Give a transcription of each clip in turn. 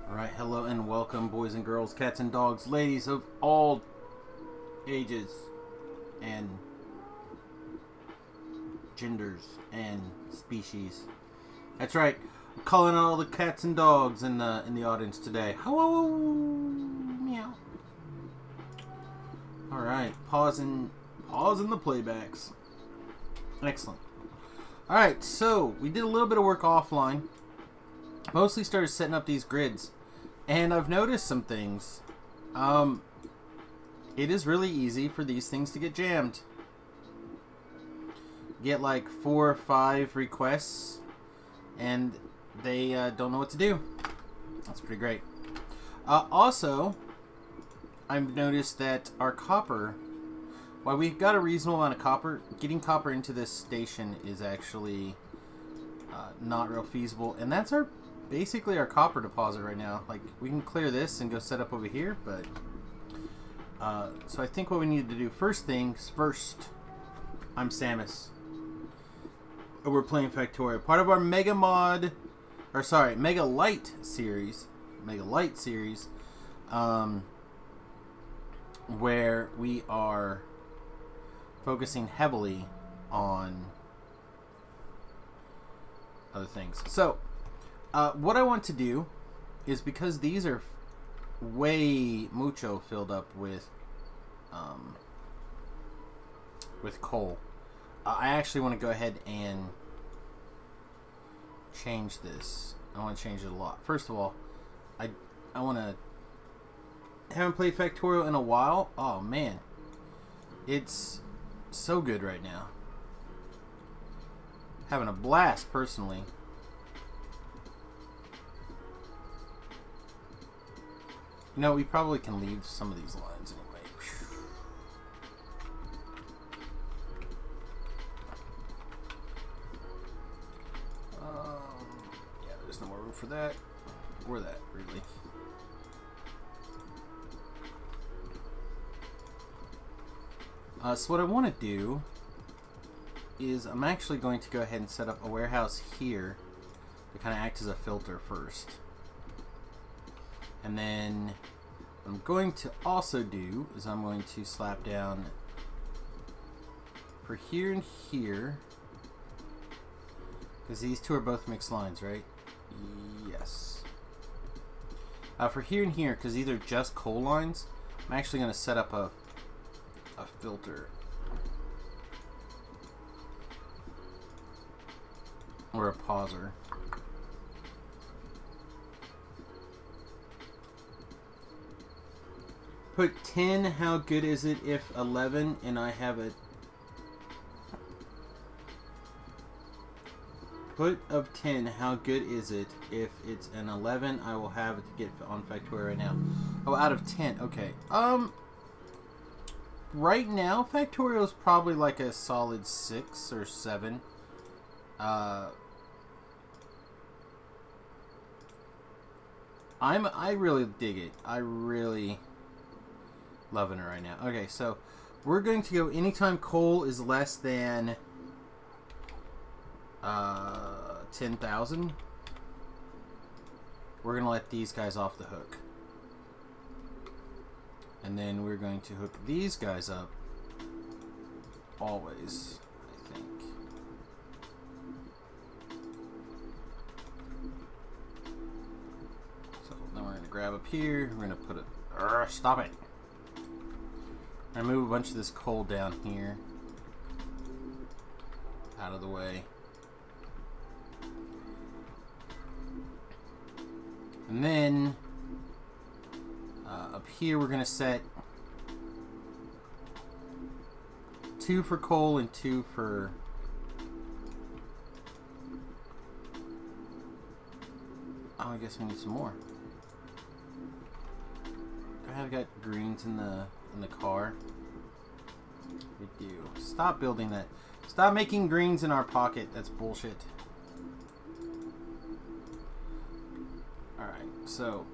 Alright, hello and welcome, boys and girls, cats and dogs, ladies of all ages and genders and species. That's right, I'm calling out all the cats and dogs in the audience today. Hello, meow. Alright, pausing the playbacks. Excellent. Alright, so we did a little bit of work offline. Mostly started setting up these grids. And I've noticed some things. It is really easy for these things to get jammed. Get like 4 or 5 requests and they don't know what to do. That's pretty great. Also, I've noticed that our copper, while we've got a reasonable amount of copper, getting copper into this station is actually not real feasible. And that's basically our copper deposit right now. Like, we can clear this and go set up over here, but so I think what we need to do, first things first, I'm Samius. We're playing Factorio, part of our Mega Lite series, where we are focusing heavily on other things. So what I want to do is, because these are mucho filled up with coal, I actually want to go ahead and change this. I want to change it a lot. First of all, I want to, haven't played Factorio in a while. Oh man, it's so good right now. Having a blast personally. You know, we probably can leave some of these lines anyway. Yeah, there's no more room for that. Or that, really. So what I want to do is I'm actually going to go ahead and set up a warehouse here to kind of act as a filter first. And then what I'm going to also do is I'm going to slap down for here and here, because these two are both mixed lines, right? Yes. For here and here, because these are just coal lines, I'm actually going to set up a filter. Or a pauser. Put 10, how good is it if 11, and I have a... Put of 10, how good is it if it's an 11, I will have it to get on Factorio right now. Oh, out of 10, okay. Right now, Factorio is probably like a solid 6 or 7. I really dig it. I really loving it right now. Okay, so we're going to go anytime coal is less than 10,000. We're going to let these guys off the hook. And then we're going to hook these guys up always, I think. So then we're going to grab up here. We're going to put it... stop it! I move a bunch of this coal down here out of the way. And then up here we're going to set 2 for coal and 2 for... Oh, I guess we need some more. I've got greens in the car. We do. Stop building that. Stop making greens in our pocket. That's bullshit. Alright, so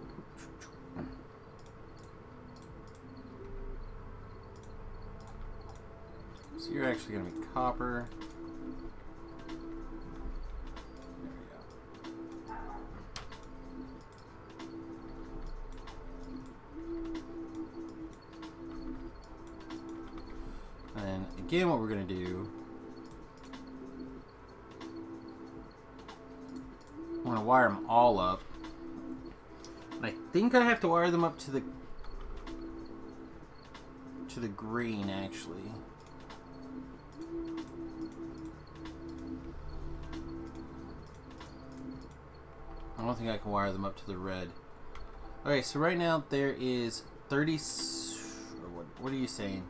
you're actually going to be copper. There we go. again, what we're going to do, I'm going to wire them all up. And I think I have to wire them up to the green, actually. I don't think I can wire them up to the red. Okay, so right now there is 30... What are you saying?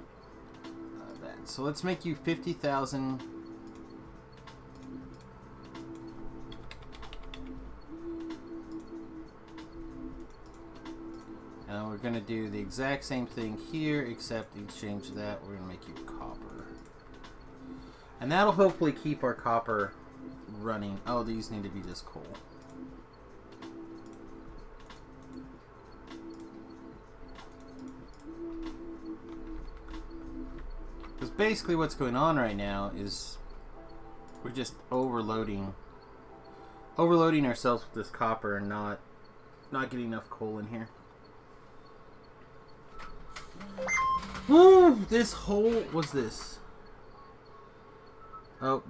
That. So let's make you 50,000. And we're going to do the exact same thing here, except in exchange of that, we're going to make you copper. And that'll hopefully keep our copper running. Oh, these need to be this coal. Because basically what's going on right now is we're just overloading ourselves with this copper and not getting enough coal in here. Woo! This hole, what's this? Oh,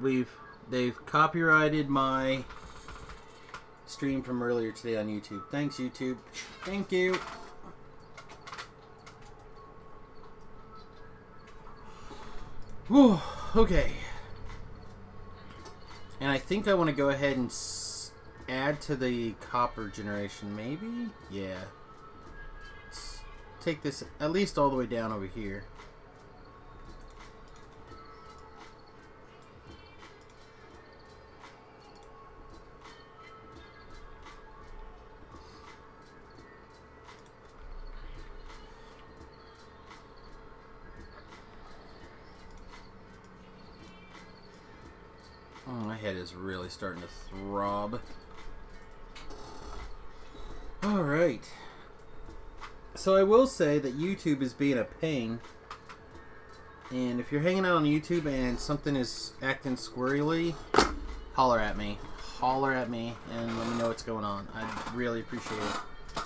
they've copyrighted my stream from earlier today on YouTube. Thanks, YouTube. Thank you. Whew, okay. And I think I want to go ahead and add to the copper generation, maybe? Yeah. Let's take this at least all the way down over here. Oh, my head is really starting to throb. Alright. So I will say that YouTube is being a pain. And if you're hanging out on YouTube and something is acting squirrely, holler at me. Holler at me and let me know what's going on. I'd really appreciate it.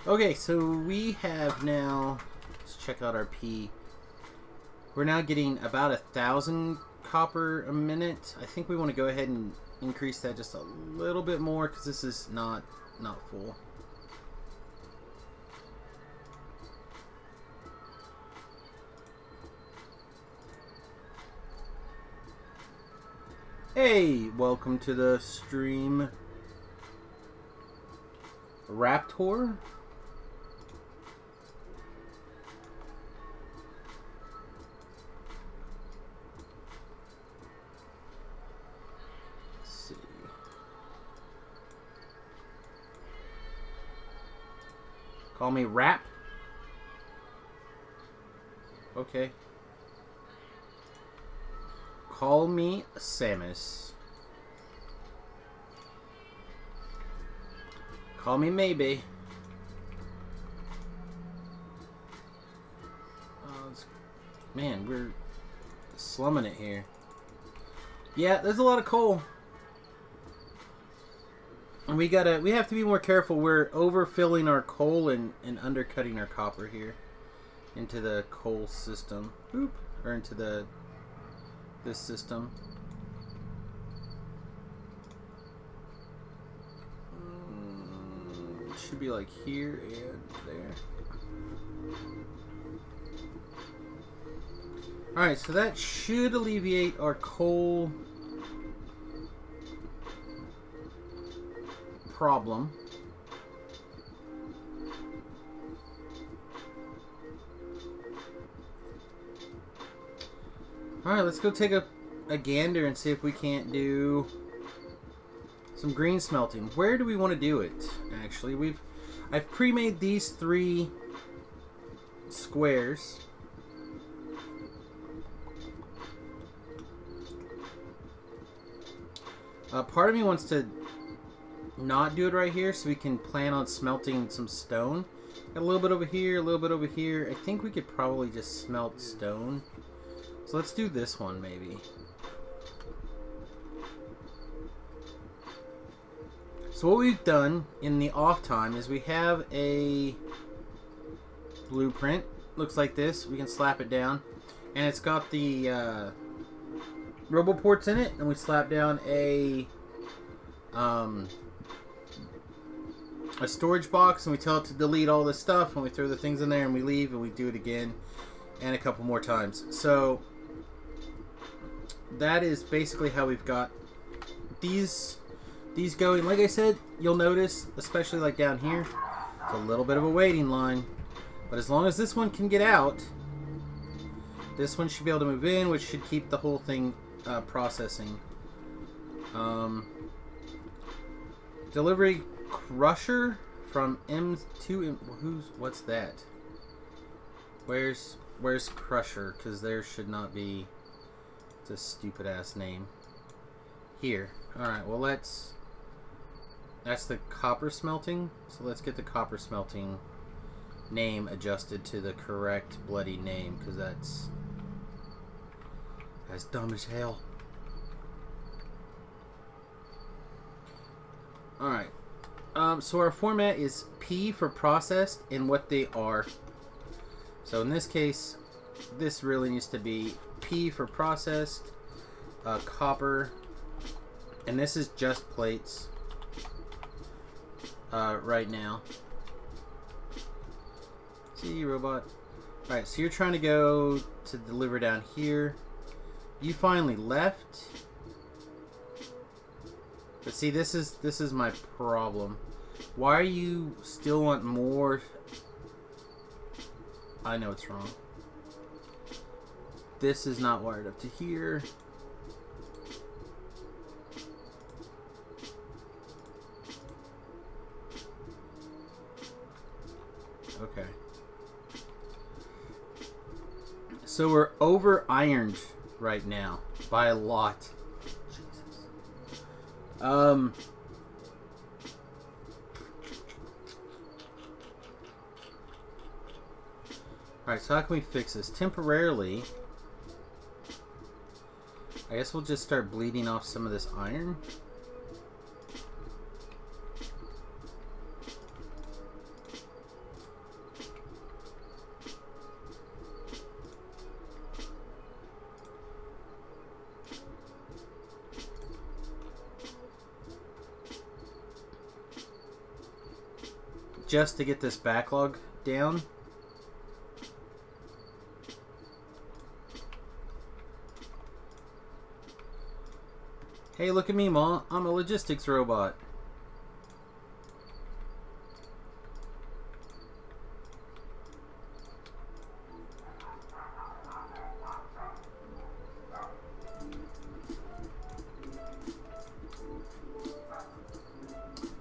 Okay, so we have now... Let's check out our P. We're now getting about 1,000 copper a minute. I think we want to go ahead and increase that just a little bit more because this is not full. Hey, welcome to the stream, Raptor. Call me Rap. Okay. Call me Samius. Call me maybe. Man, we're slumming it here. Yeah, there's a lot of coal. And we have to be more careful. We're overfilling our coal and undercutting our copper here into the coal system. Boop. Or into this system. It should be like here and there. Alright, so that should alleviate our coal problem. Alright, let's go take a gander and see if we can't do some green smelting. Where do we want to do it, actually? I've pre-made these 3 squares. Part of me wants to not do it right here so we can plan on smelting some stone. Got a little bit over here, a little bit over here. I think we could probably just smelt stone. So let's do this one maybe. So what we've done in the off time is we have a blueprint. Looks like this. We can slap it down. And it's got the RoboPorts in it, and we slap down a storage box, and we tell it to delete all this stuff, and we throw the things in there, and we leave, and we do it again, and a couple more times. So that is basically how we've got these going. Like I said, you'll notice, especially like down here, it's a little bit of a waiting line, but as long as this one can get out, this one should be able to move in, which should keep the whole thing processing. Delivery Crusher from M2. What's that? Where's Crusher? Because there should not be. It's a stupid ass name. Here. All right. Well, that's the copper smelting. So let's get the copper smelting name adjusted to the correct bloody name, because that's dumb as hell. Alright. So our format is P for processed and what they are. So in this case, this really needs to be P for processed, copper, and this is just plates right now. See, robot. Alright, so you're trying to go to deliver down here. You finally left. But see, this is my problem. Why are you still want more? I know it's wrong. This is not wired up to here. Okay. So we're over ironed right now by a lot. Jesus. Alright, so how can we fix this? Temporarily, I guess we'll just start bleeding off some of this iron. Just to get this backlog down. Hey, look at me, Ma. I'm a logistics robot.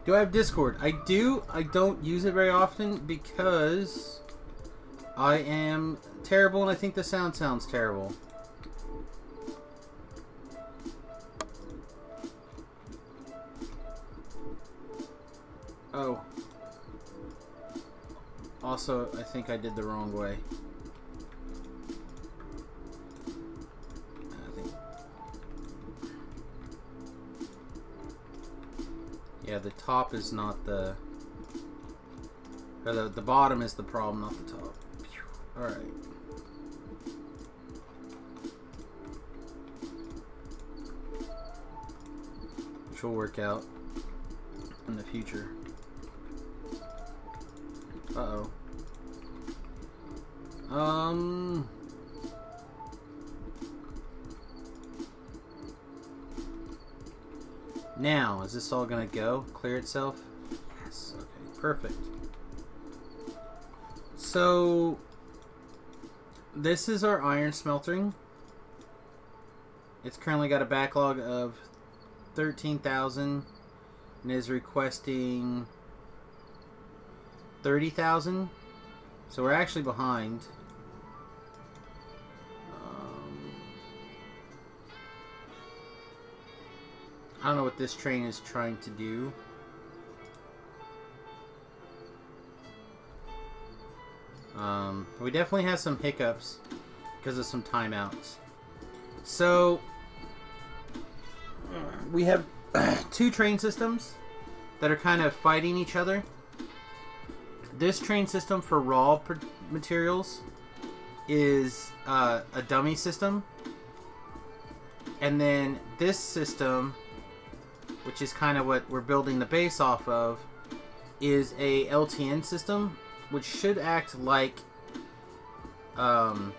Do I have Discord? I do. I don't use it very often because I am terrible and I think the sound sounds terrible. Oh. Also, I think I did the wrong way. Yeah, the top is not the... Or the bottom is the problem, not the top. Alright. Which will work out in the future. Uh-oh. Now, is this all gonna go? Clear itself? Yes. Okay, perfect. So, this is our iron smelting. It's currently got a backlog of 13,000 and is requesting 30,000. So we're actually behind. I don't know what this train is trying to do. We definitely have some hiccups because of some timeouts. So we have two train systems that are kind of fighting each other. This train system for raw materials is a dummy system. And then this system, which is kind of what we're building the base off of, is a LTN system, which should act like kind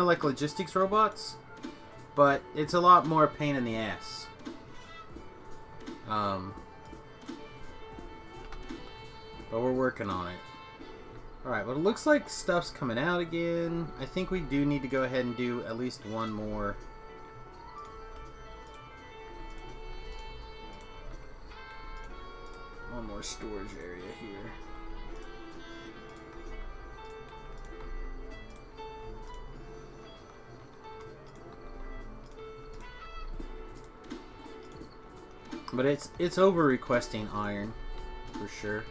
of like logistics robots, but it's a lot more pain in the ass. But we're working on it. Alright, well, it looks like stuff's coming out again. I think we do need to go ahead and do at least one more. One more storage area here. But it's over requesting iron, for sure.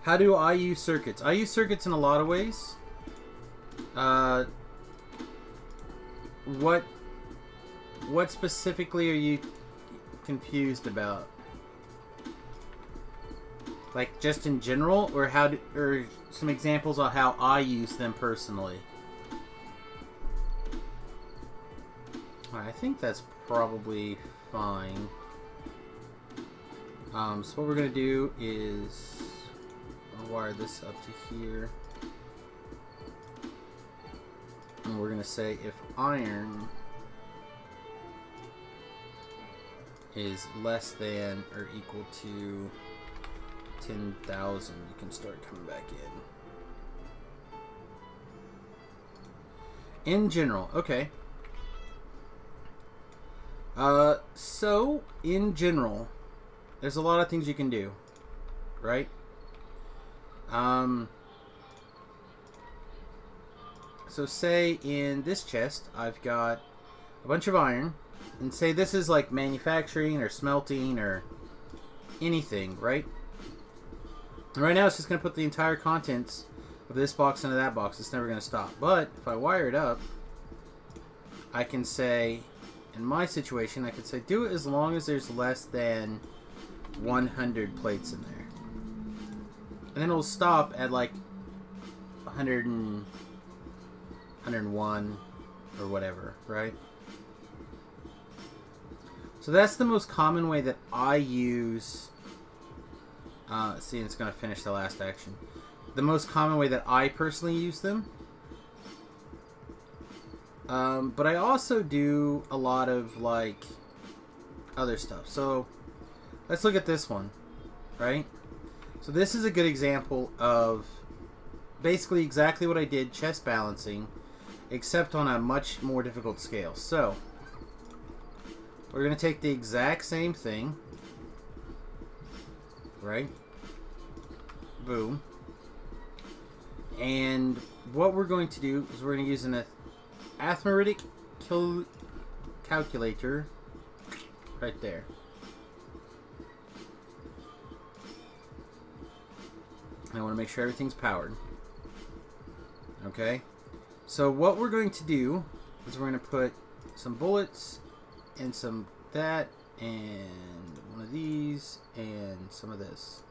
How do I use circuits? I use circuits in a lot of ways. What specifically are you confused about? Like just in general, or or some examples on how I use them personally? I think that's probably fine. So what we're gonna do is I'll wire this up to here, and we're gonna say if iron is less than or equal to 10,000, you can start coming back in. In general, okay. So in general, there's a lot of things you can do, right? So say in this chest, I've got a bunch of iron, and say this is like manufacturing or smelting or anything, right? And right now it's just going to put the entire contents of this box into that box. It's never going to stop. But if I wire it up, I can say, in my situation, I could say do it as long as there's less than 100 plates in there. And then it'll stop at like 100 and 101 or whatever, right? So that's the most common way that I use. See, it's going to finish the last action. The most common way that I personally use them. But I also do a lot of like other stuff. So let's look at this one, right? So this is a good example of basically exactly what I did, chest balancing, except on a much more difficult scale. So we're going to take the exact same thing, right? Boom. And what we're going to do is we're going to use an arithmetic calculator right there. I want to make sure everything's powered. Okay? So what we're going to do is we're going to put some bullets and some that and one of these and some of this.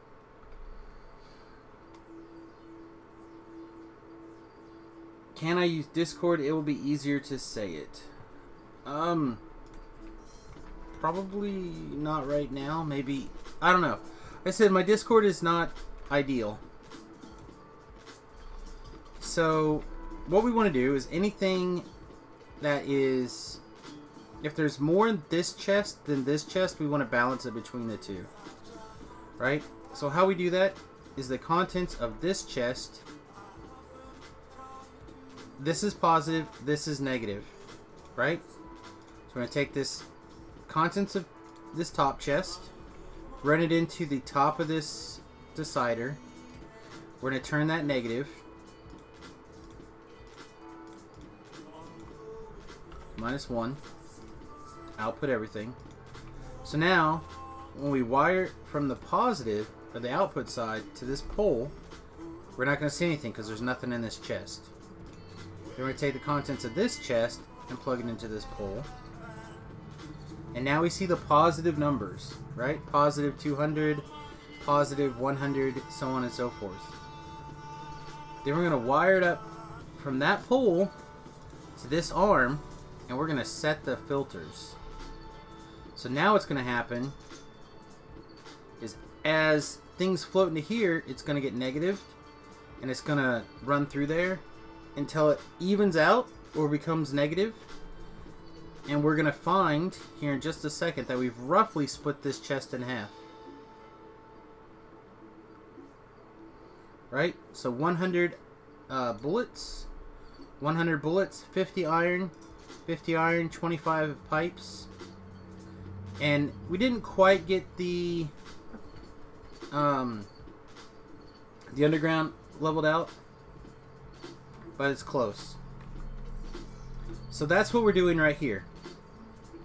Can I use Discord? It will be easier to say it. Probably not right now. Maybe, I don't know. Like I said, my Discord is not ideal. So what we want to do is anything that is, if there's more in this chest than this chest, we want to balance it between the two, right? So how we do that is the contents of this chest, this is positive, this is negative, right? So we're going to take this contents of this top chest, run it into the top of this decider. We're going to turn that negative. -1. Output everything. So now, when we wire from the positive, or the output side, to this pole, we're not going to see anything because there's nothing in this chest. Then we're going to take the contents of this chest and plug it into this pole. And now we see the positive numbers, right? Positive 200, positive, 100, so on and so forth. Then we're going to wire it up from that pole to this arm, and we're going to set the filters. So now what's going to happen is as things float into here, it's going to get negative, and it's going to run through there until it evens out or becomes negative. And we're going to find here in just a second that we've roughly split this chest in half. Right? So 100 bullets, 100 bullets, 50 iron, 25 pipes. And we didn't quite get the underground leveled out, but it's close. So that's what we're doing right here,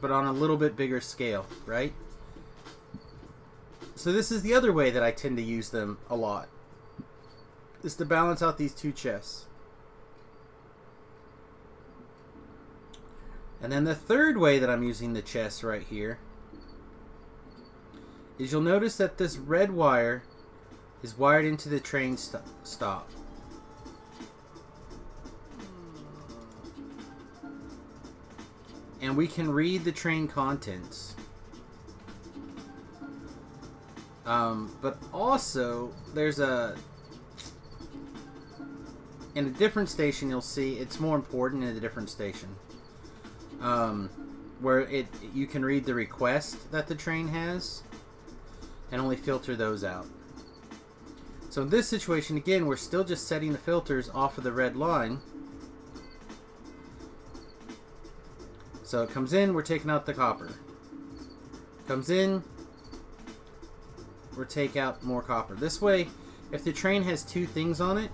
but on a little bit bigger scale, right? So this is the other way that I tend to use them a lot, is to balance out these two chests. And then the third way that I'm using the chests right here is you'll notice that this red wire is wired into the train stop. And we can read the train contents. But also, there's in a different station you'll see, it's more important in a different station. Where you can read the request that the train has and only filter those out. So in this situation, again, we're still just setting the filters off of the red line. So it comes in, we're taking out the copper. Comes in, we're taking out more copper. This way, if the train has two things on it,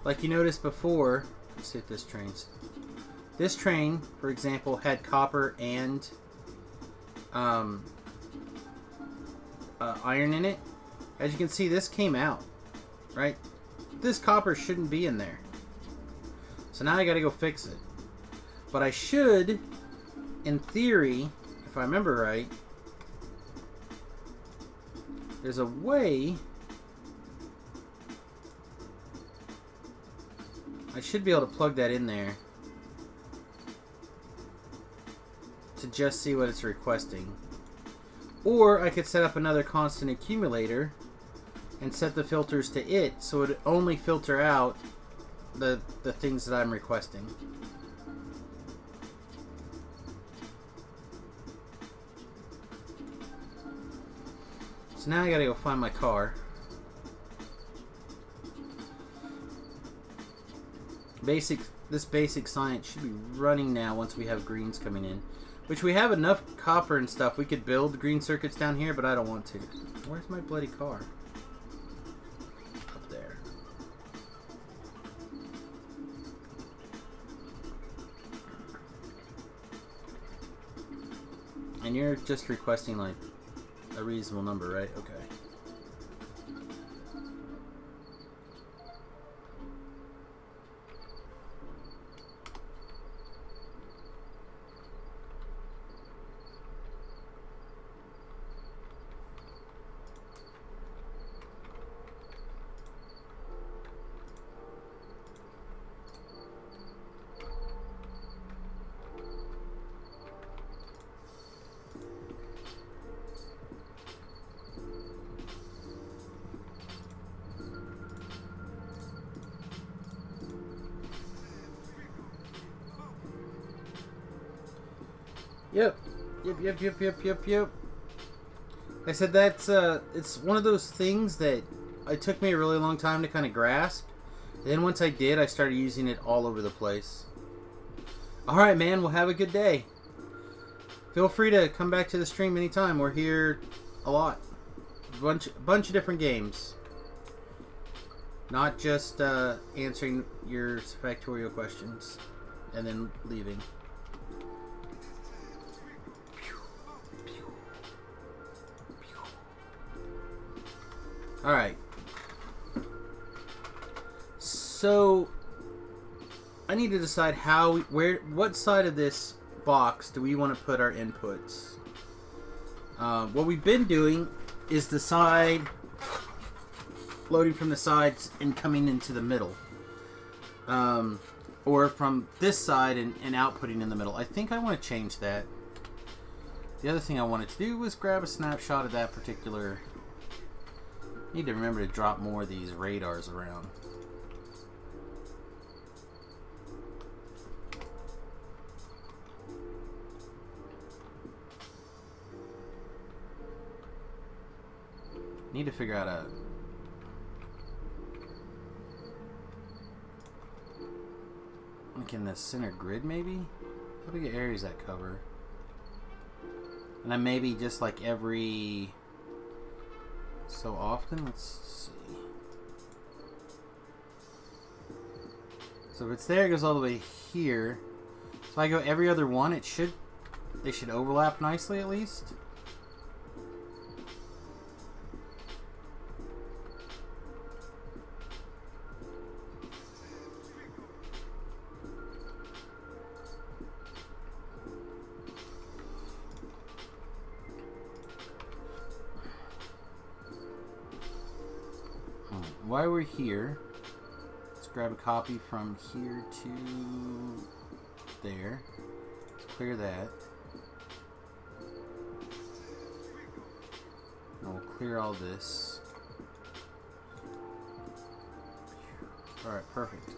like you noticed before, let's see if this train's... This train, for example, had copper and iron in it. As you can see, this came out, right? This copper shouldn't be in there. So now I gotta go fix it. But I should, in theory, if I remember right, there's a way I should be able to plug that in there to just see what it's requesting. Or I could set up another constant accumulator and set the filters to it so it would only filter out the things that I'm requesting. So now I gotta go find my car. This basic science should be running now once we have greens coming in. Which we have enough copper and stuff. We could build green circuits down here, but I don't want to. Where's my bloody car? Up there. And you're just requesting like a reasonable number, right? Okay. Yep. I said that's it's one of those things that it took me a really long time to kind of grasp. And then once I did, I started using it all over the place. Alright, man, well, have a good day. Feel free to come back to the stream anytime. We're here a lot. Bunch of different games. Not just answering your factorial questions and then leaving. Alright. So I need to decide what side of this box do we want to put our inputs. What we've been doing is the side loading from the sides and coming into the middle. Or from this side and outputting in the middle. I think I want to change that. The other thing I wanted to do was grab a snapshot of that particular... Need to remember to drop more of these radars around. Need to figure out a... Like in the center grid, maybe? How big areas that cover? And then maybe just like every so often. Let's see. So if it's there, it goes all the way here. So if I go every other one, they should overlap nicely at least. While we're here, let's grab a copy from here to there. Let's clear that. And we'll clear all this. Alright, perfect.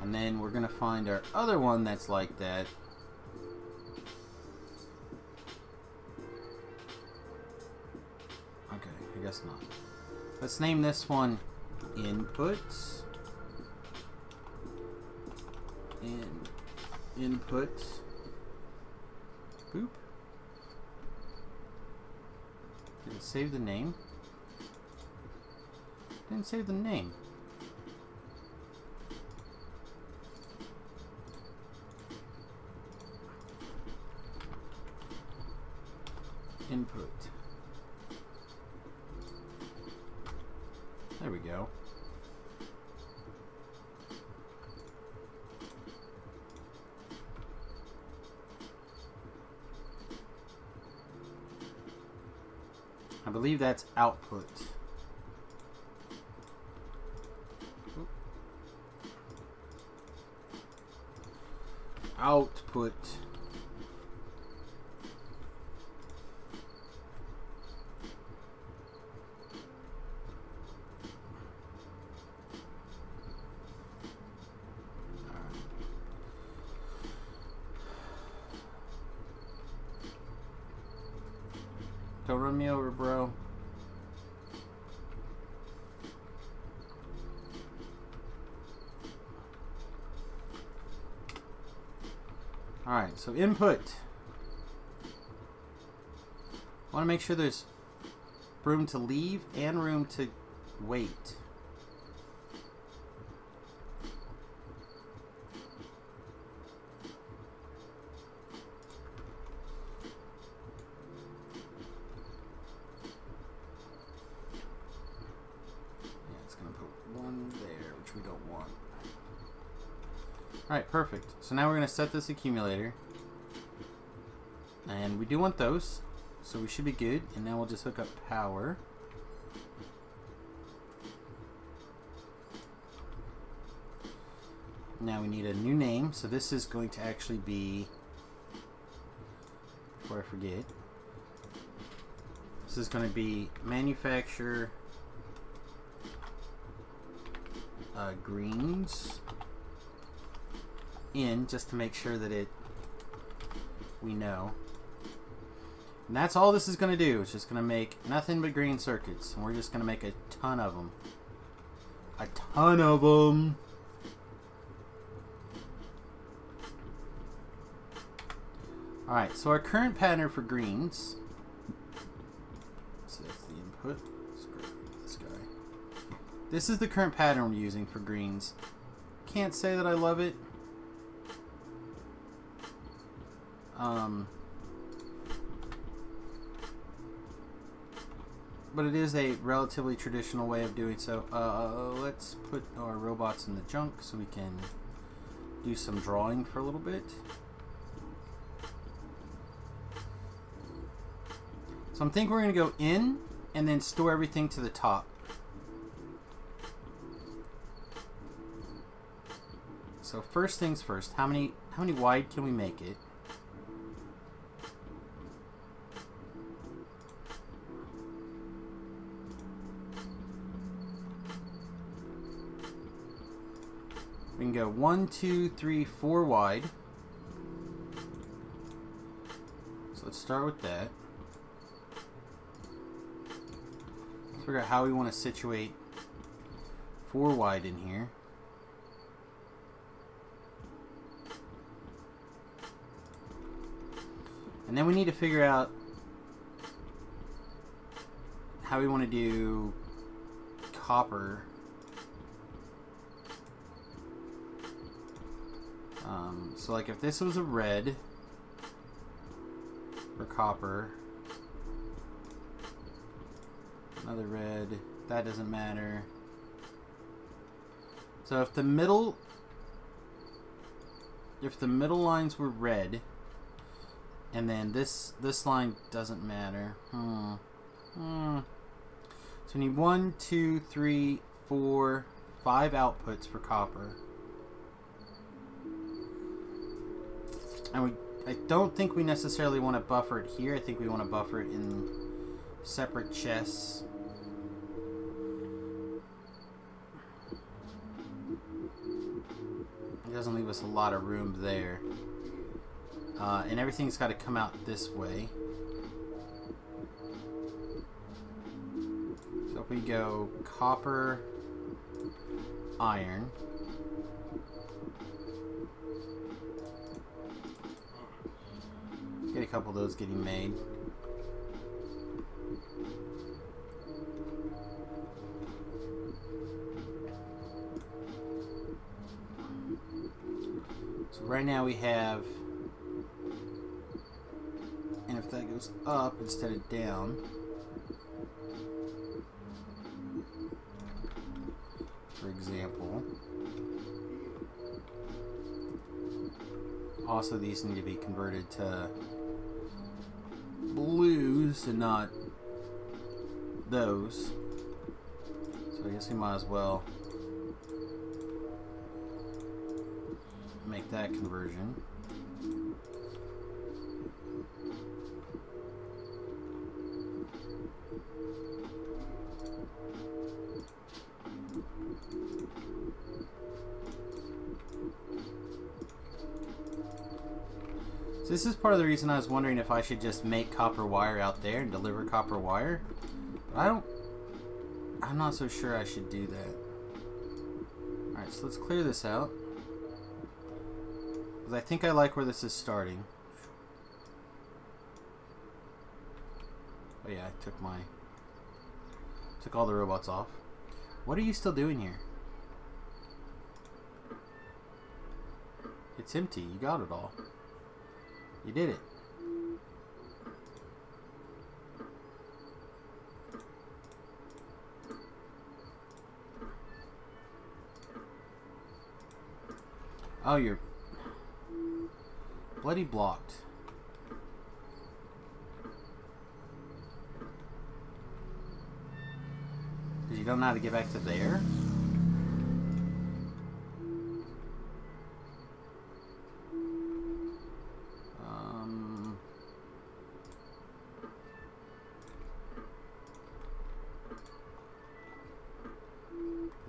And then we're going to find our other one that's like that. I guess not. Let's name this one inputs. And inputs. Boop. Did it save the name? Didn't save the name. Input. There we go. I believe that's output. Oop. Output. Don't run me over, bro. Alright, so input. I want to make sure there's room to leave and room to wait. Alright, perfect. So now we're going to set this accumulator. And we do want those. So we should be good. And now we'll just hook up power. Now we need a new name. So this is going to actually be... Before I forget. This is going to be manufacture Greenies. In just to make sure that we know. And that's all this is going to do. It's just going to make nothing but green circuits. And we're just going to make a ton of them. A ton of them. Alright, so our current pattern for greens. So that's the input. Let's grab this guy. This is the current pattern we're using for greens. Can't say that I love it. But it is a relatively traditional way of doing so. Let's put our robots in the junk so we can do some drawing for a little bit. So I'm thinking we're going to go in and then store everything to the top. So first things first, how many wide can we make it? We can go 1, 2, 3, 4 wide. So let's start with that. Let's figure out how we want to situate 4 wide in here. And then we need to figure out how we want to do copper. So like if this was a red for copper, another red, that doesn't matter. So if the middle lines were red, and then this line doesn't matter. So we need 1, 2, 3, 4, 5 outputs for copper. And I don't think we necessarily want to buffer it here. I think we want to buffer it in separate chests. It doesn't leave us a lot of room there. And everything's got to come out this way. So if we go copper, iron. Get a couple of those getting made. So right now we have, and if that goes up instead of down, for example, also these need to be converted to blues and not those. So I guess we might as well make that conversion. This is part of the reason I was wondering if I should just make copper wire out there and deliver copper wire. But I'm not so sure I should do that. Alright, so let's clear this out. Because I think I like where this is starting. Oh yeah, I took all the robots off. What are you still doing here? It's empty, you got it all. You did it. Oh, you're bloody blocked. Because you don't know how to get back to there?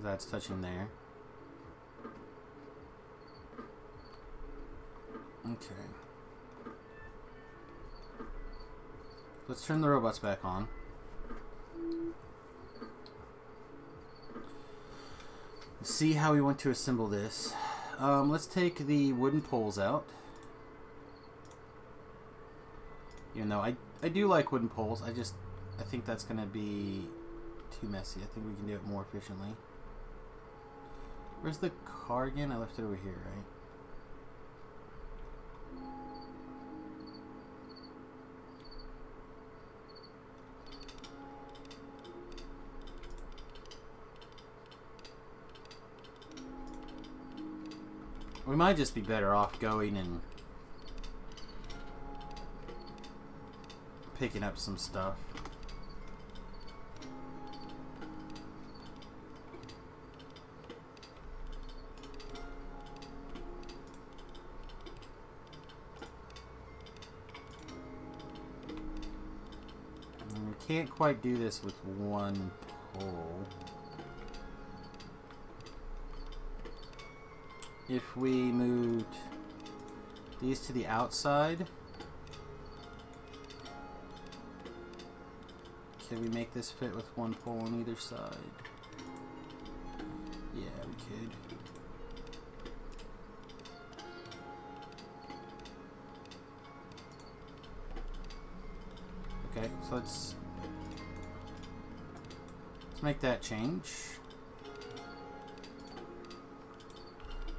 That's touching there. Okay. Let's turn the robots back on. Let's see how we want to assemble this. Let's take the wooden poles out. Even though I do like wooden poles, I think that's gonna be too messy. I think we can do it more efficiently. Where's the car again? I left it over here, right? We might just be better off going and picking up some stuff. Can't quite do this with one pole. If we moved these to the outside, can we make this fit with one pole on either side? Yeah, we could. Okay, so let's make that change.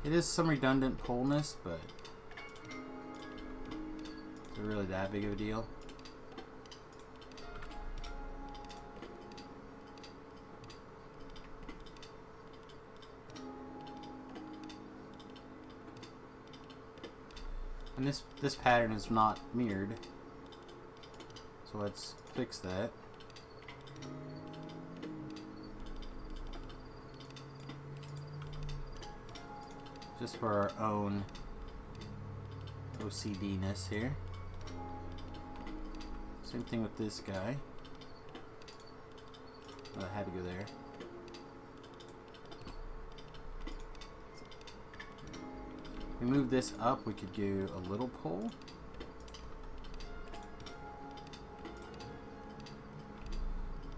It is some redundant poleness, but is it really that big of a deal? And this pattern is not mirrored, so let's fix that. Just for our own OCD-ness here. Same thing with this guy. Oh, I had to go there. If we move this up, we could do a little pull.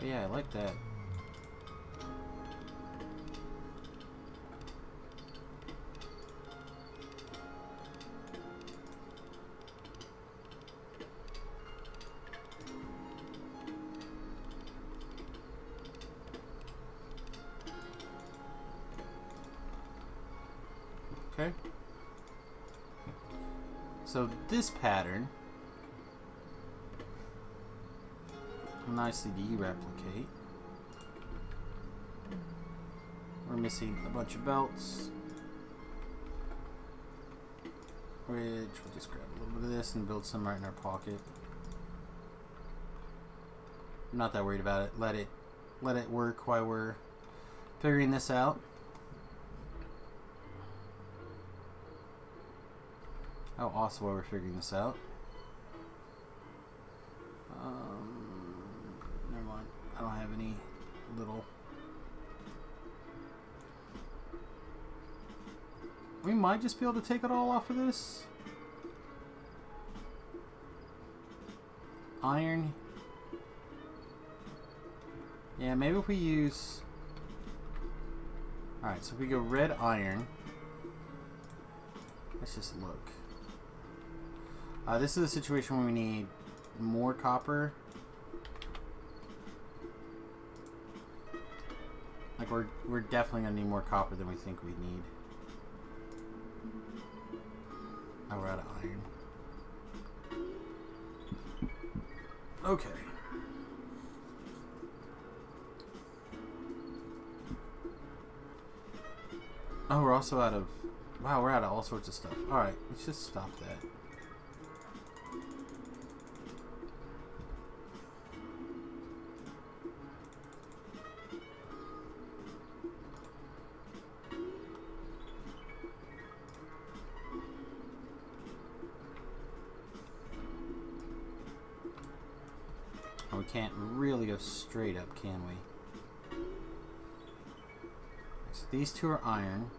Oh yeah, I like that. Okay. So this pattern will nicely de-replicate. We're missing a bunch of belts, which we'll just grab a little bit of this and build some right in our pocket. I'm not that worried about it. Let it work while we're figuring this out. Oh, also while we're figuring this out. Never mind. I don't have any little. We might just be able to take it all off of this. Iron. Yeah, maybe if we use. Alright, so if we go red iron. Let's just look. This is a situation where we need more copper. Like we're definitely gonna need more copper than we think we need. Oh, we're out of iron. Okay. Oh, we're also out of. Wow, we're out of all sorts of stuff. All right, let's just stop that. We can't really go straight up, can we? So these two are iron.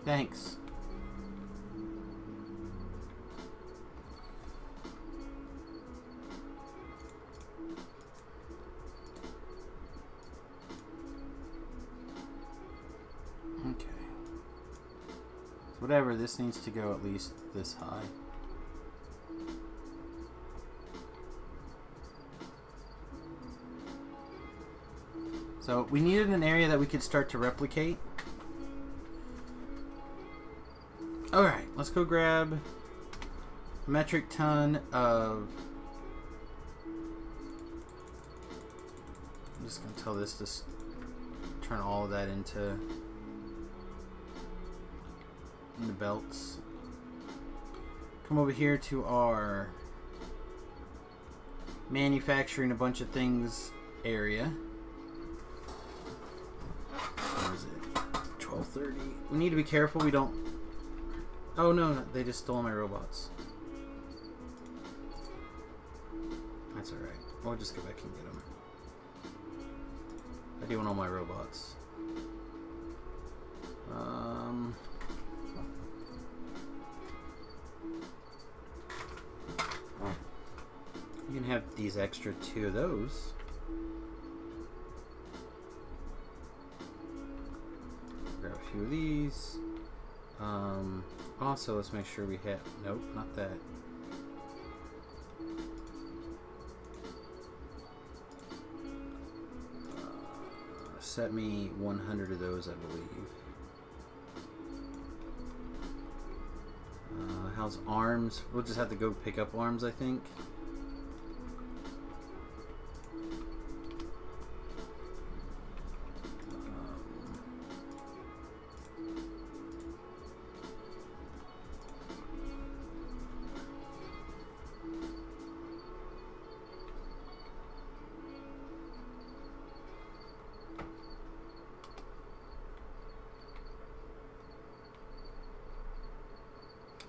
Thanks. So whatever, this needs to go at least this high. So we needed an area that we could start to replicate. Alright, let's go grab a metric ton of... I'm just going to tell this to turn all of that into belts. Come over here to our manufacturing a bunch of things area. What is it? 12:30. We need to be careful we don't... Oh no, they just stole my robots. That's alright. We'll just go back and get them. I do want all my robots. You can have these extra 2 of those. Grab a few of these. Also, let's make sure we hit... Nope, not that. Set me 100 of those, I believe. How's arms? We'll just have to go pick up arms, I think.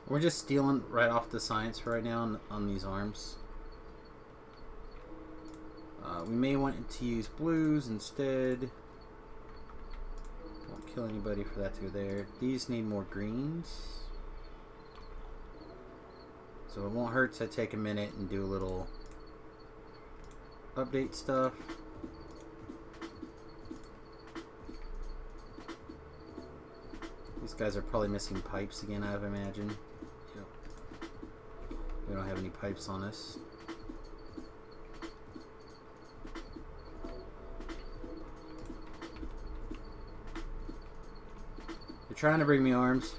We're just stealing right off the science for right now on these arms. We may want to use blues instead. Won't kill anybody for that to go there. These need more greens. So it won't hurt to take a minute and do a little update stuff. These guys are probably missing pipes again, I would imagine. We don't have any pipes on us. They're trying to bring me arms.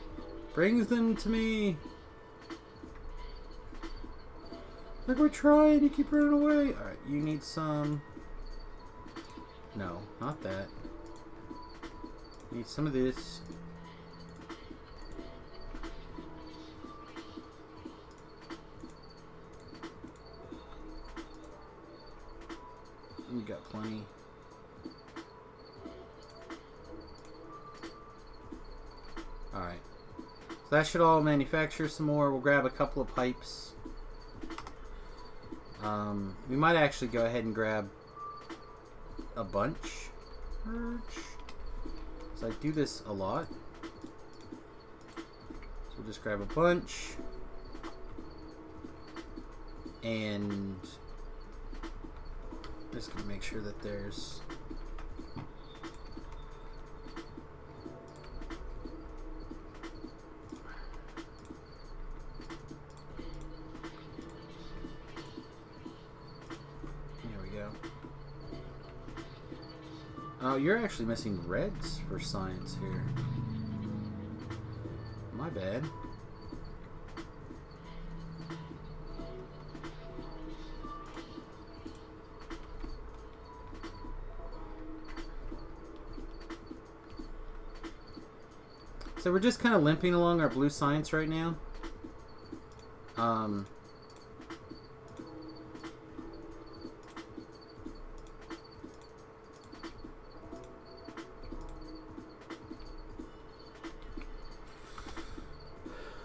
Bring them to me! Like we're trying, you keep running away. Alright, you need some... No, not that. You need some of this. We got plenty. Alright. So that should all manufacture some more. We'll grab a couple of pipes. We might actually go ahead and grab a bunch. So I do this a lot. So we'll just grab a bunch. And... just gonna make sure that there's there we go. Oh, you're actually missing reds for science here. My bad. So we're just kind of limping along our blue science right now.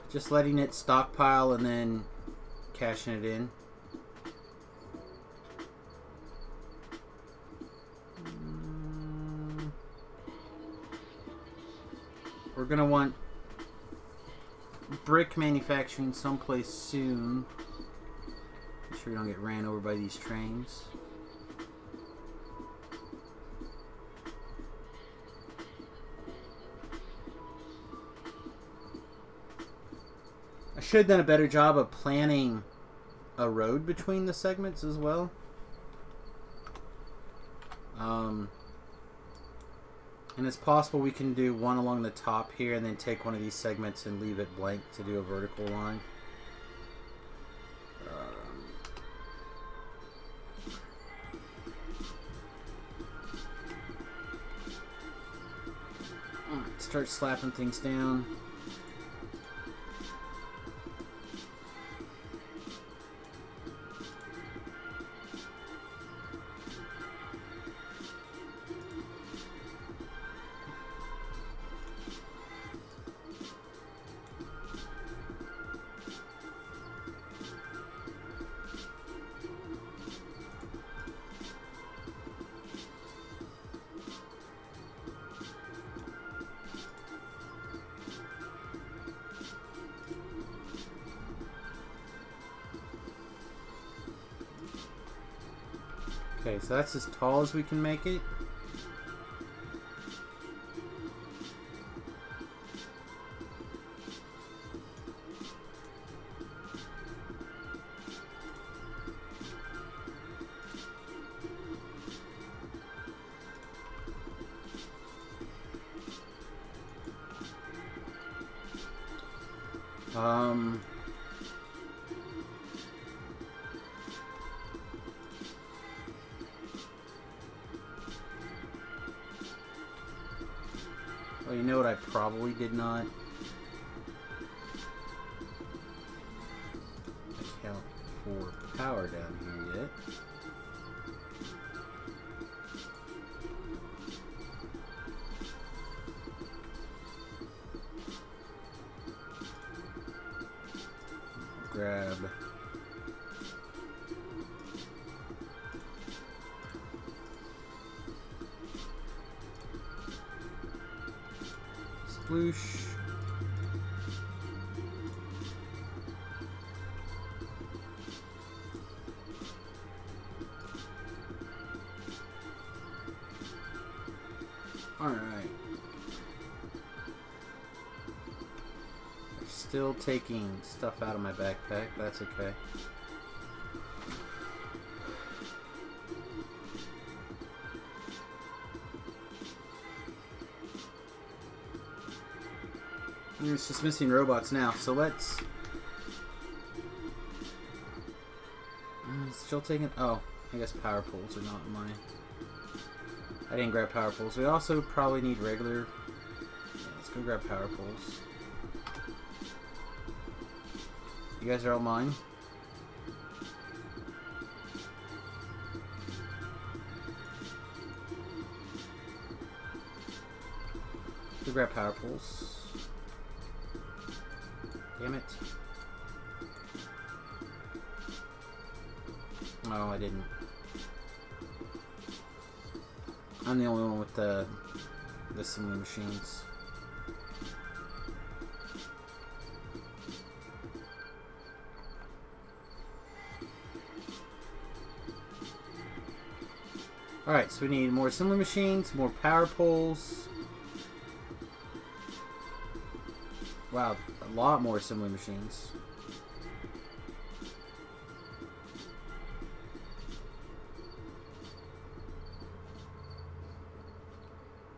Just letting it stockpile and then cashing it in. We're gonna want brick manufacturing someplace soon. Make sure we don't get ran over by these trains. should have done a better job of planning a road between the segments as well. And it's possible we can do one along the top here and then take one of these segments and leave it blank to do a vertical line. Alright, start slapping things down. Okay, so that's as tall as we can make it. Well, you know what I probably did not account for power down here yet. Grab sploosh. All right. Still taking stuff out of my backpack. That's okay. It's just missing robots now, so let's... Still taking... Oh, I guess power poles are not in my... I didn't grab power poles. We also probably need regular... Yeah, let's go grab power poles. You guys are all mine? Go grab power poles. Damn it. Oh, I didn't. I'm the only one with the assembly machines. Alright, so we need more assembly machines, more power poles. Wow, a lot more assembly machines.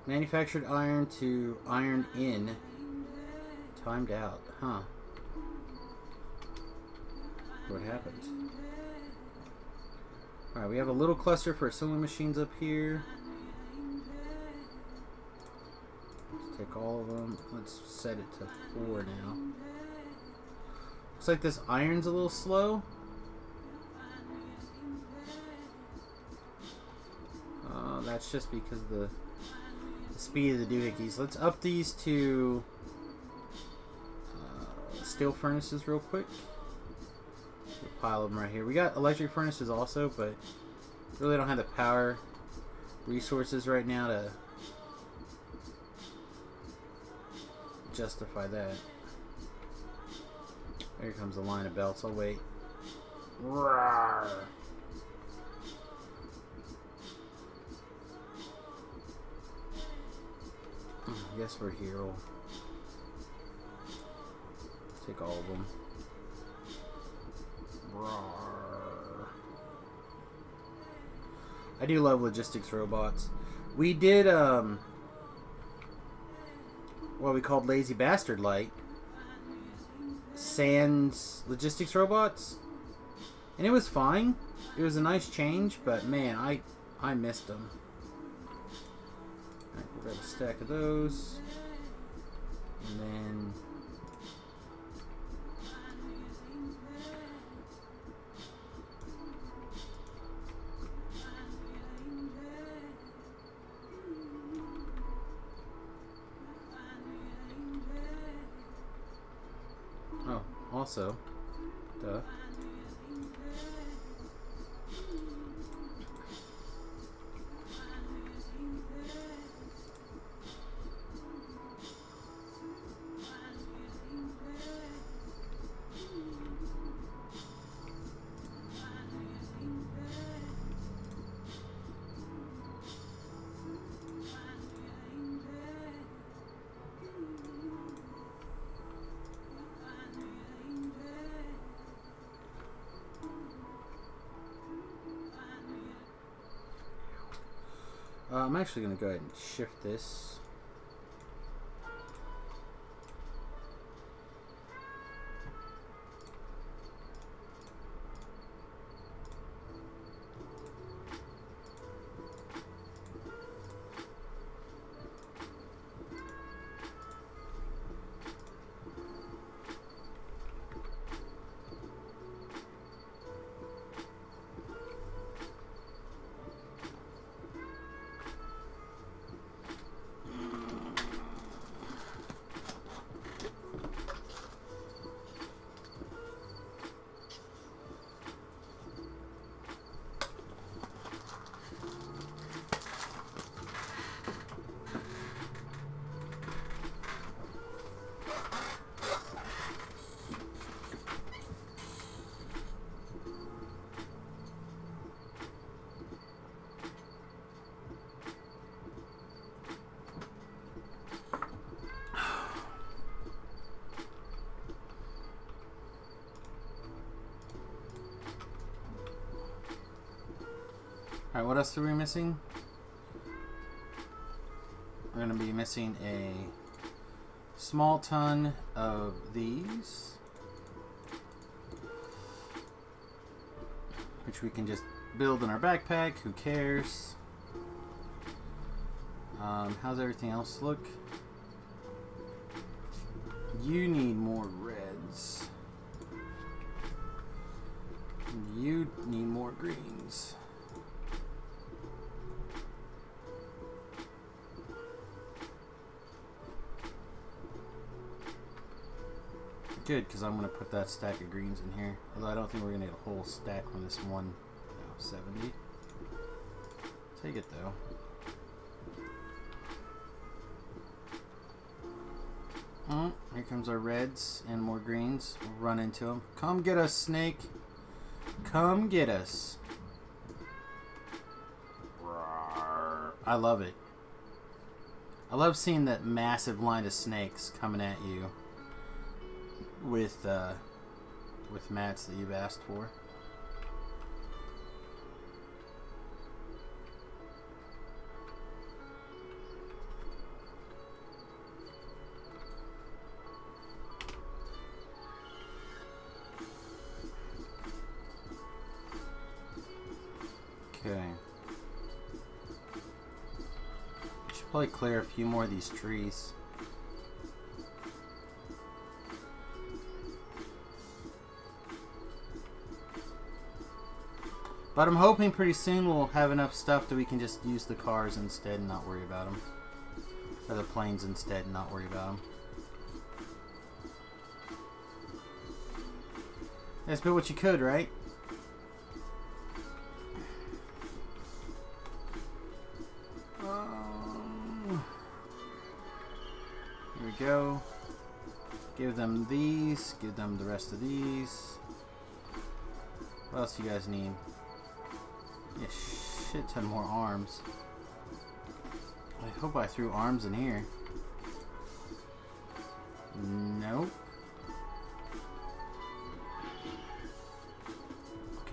Manufactured iron to ironed in. Timed out. Huh. What happened? Alright, we have a little cluster for assembly machines up here. Let's take all of them. Let's set it to 4 now. Looks like this iron's a little slow. That's just because of the speed of the doohickeys. Let's up these to steel furnaces real quick. A pile of them right here. We got electric furnaces also, but really don't have the power resources right now to justify that. Here comes the line of belts. I'll wait. Roar. I guess we're here. We'll take all of them. Rawr. I do love logistics robots. We did what we called Lazy Bastard Lite. Sans logistics robots. And it was fine. It was a nice change, but man, I missed them. Alright, we'll grab a stack of those. And then also, duh. I'm actually going to go ahead and shift this. Alright, what else are we missing? We're going to be missing a small ton of these, which we can just build in our backpack. Who cares? How's everything else look? You need more reds. You need more greens. Good, because I'm going to put that stack of greens in here. Although I don't think we're going to get a whole stack from this one. No, 70. Take it though. Here comes our reds and more greens. We'll run into them. Come get us, snake. Come get us. I love it. I love seeing that massive line of snakes coming at you with mats that you've asked for. Okay. Should probably clear a few more of these trees. But I'm hoping pretty soon we'll have enough stuff that we can just use the cars instead and not worry about them. Or the planes instead and not worry about them. That's about what you could, right? Here we go. Give them these. Give them the rest of these. What else do you guys need? Yeah, shit ton more arms. I hope I threw arms in here. Nope.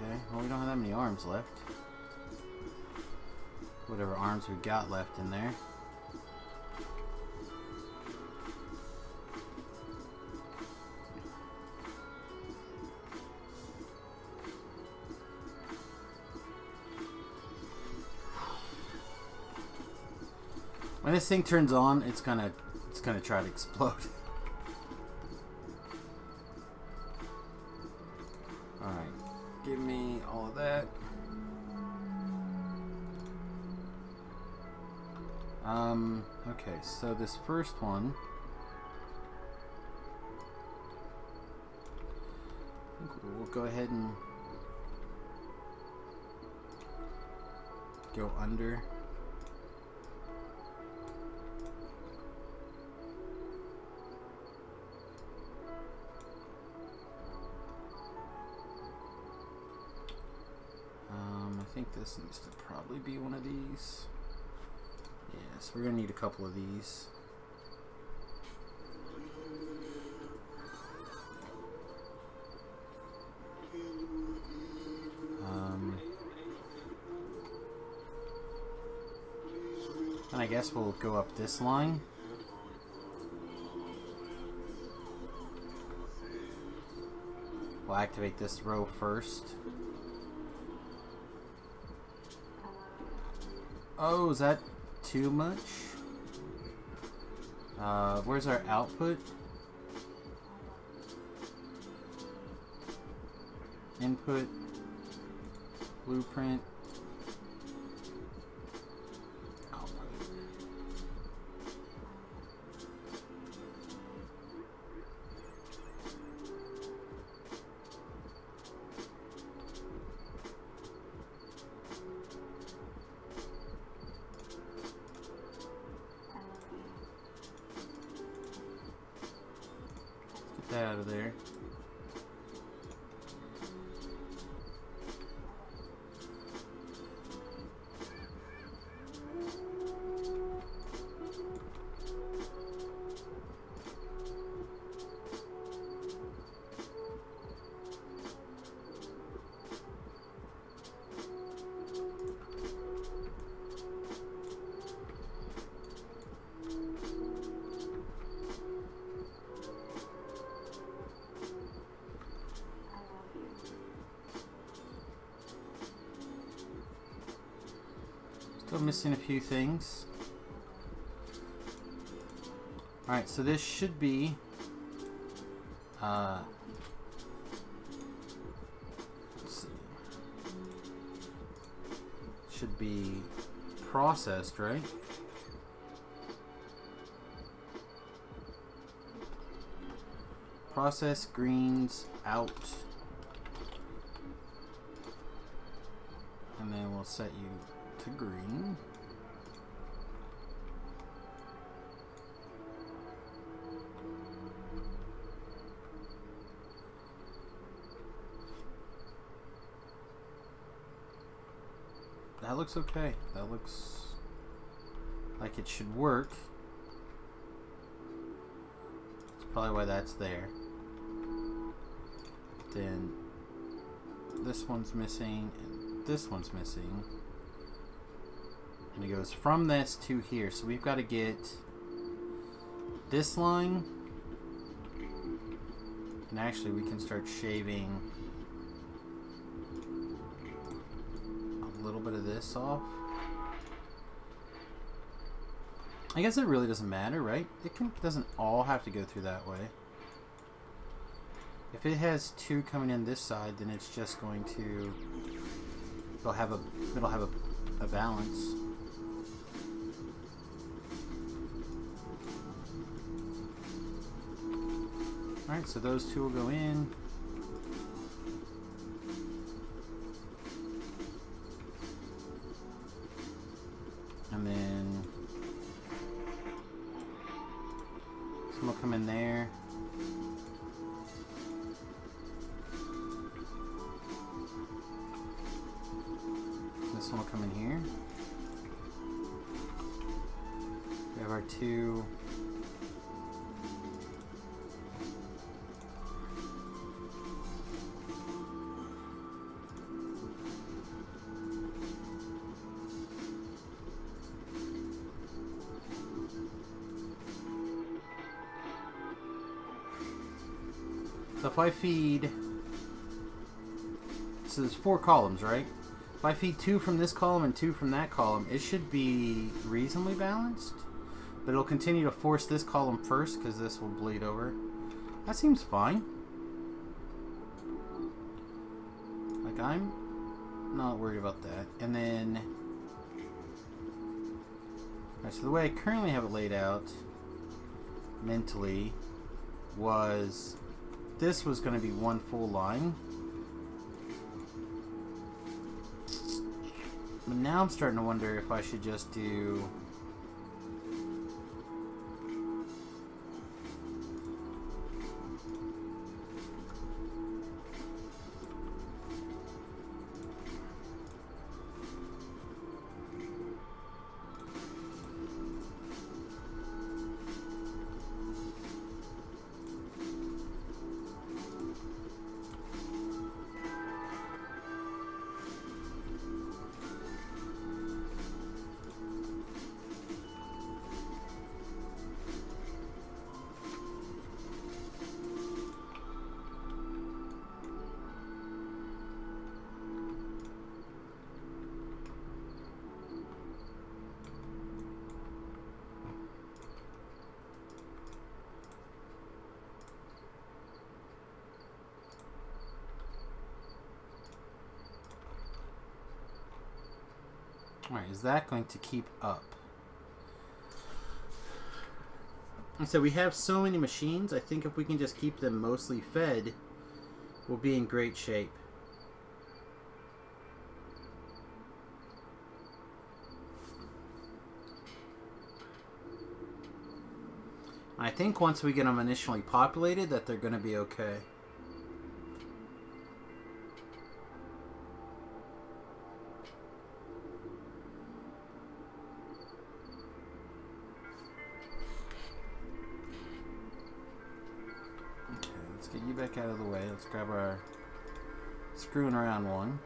Okay, well we don't have that many arms left. Whatever arms we've got left in there. When this thing turns on, it's gonna try to explode. Alright, give me all of that. Okay, so this first one, I think we'll go ahead and go under. I think this needs to probably be one of these. Yes, we're gonna need a couple of these. And I guess we'll go up this line. We'll activate this row first. Oh, is that too much? Where's our output? Input, blueprint, output. Get that out of there. Still missing a few things. Alright, so this should be let's see. Should be processed, right? Process greens out. And then we'll set you to green. That looks okay. That looks like it should work. That's probably why that's there. Then this one's missing and this one's missing. And it goes from this to here. So we've got to get this line. And actually we can start shaving a little bit of this off. I guess it really doesn't matter, right? It doesn't all have to go through that way. If it has two coming in this side, then it's just going to it'll have a balance. Alright, so those two will go in. And then some will come in there. This one will come in here. We have our two. So if I feed... So there's 4 columns, right? If I feed 2 from this column and 2 from that column, it should be reasonably balanced. But it'll continue to force this column first because this will bleed over. That seems fine. Like, I'm not worried about that. And then... Alright, so the way I currently have it laid out, mentally, was... This was going to be one full line. But now I'm starting to wonder if I should just do... Alright, is that going to keep up? And so we have so many machines, I think if we can just keep them mostly fed, we'll be in great shape. I think once we get them initially populated that they're going to be okay. Get you back out of the way. Let's grab our screwing around one.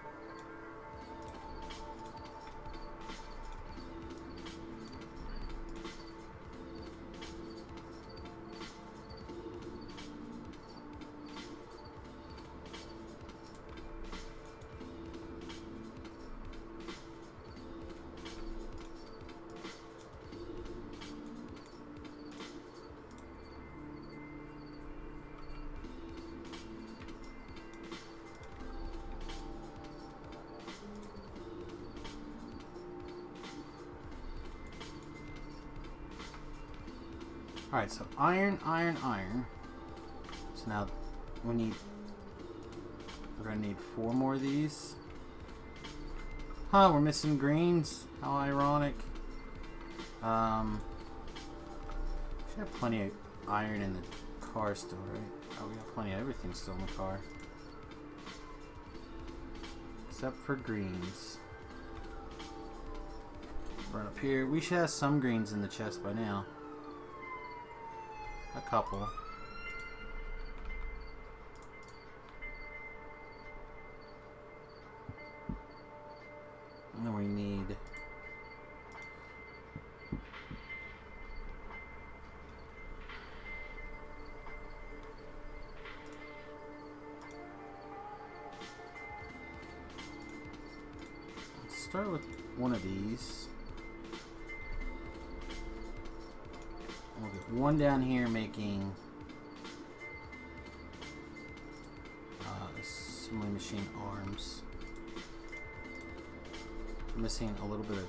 Alright, so iron, iron, iron. So now we're gonna need 4 more of these. Huh, we're missing greens. How ironic. Should have plenty of iron in the car still, right? Oh, we got plenty of everything still in the car. Except for greens. Right up here. We should have some greens in the chest by now. A couple. And then we need let's start with one of these. We'll get one down here making assembly machine arms. I'm missing a little bit of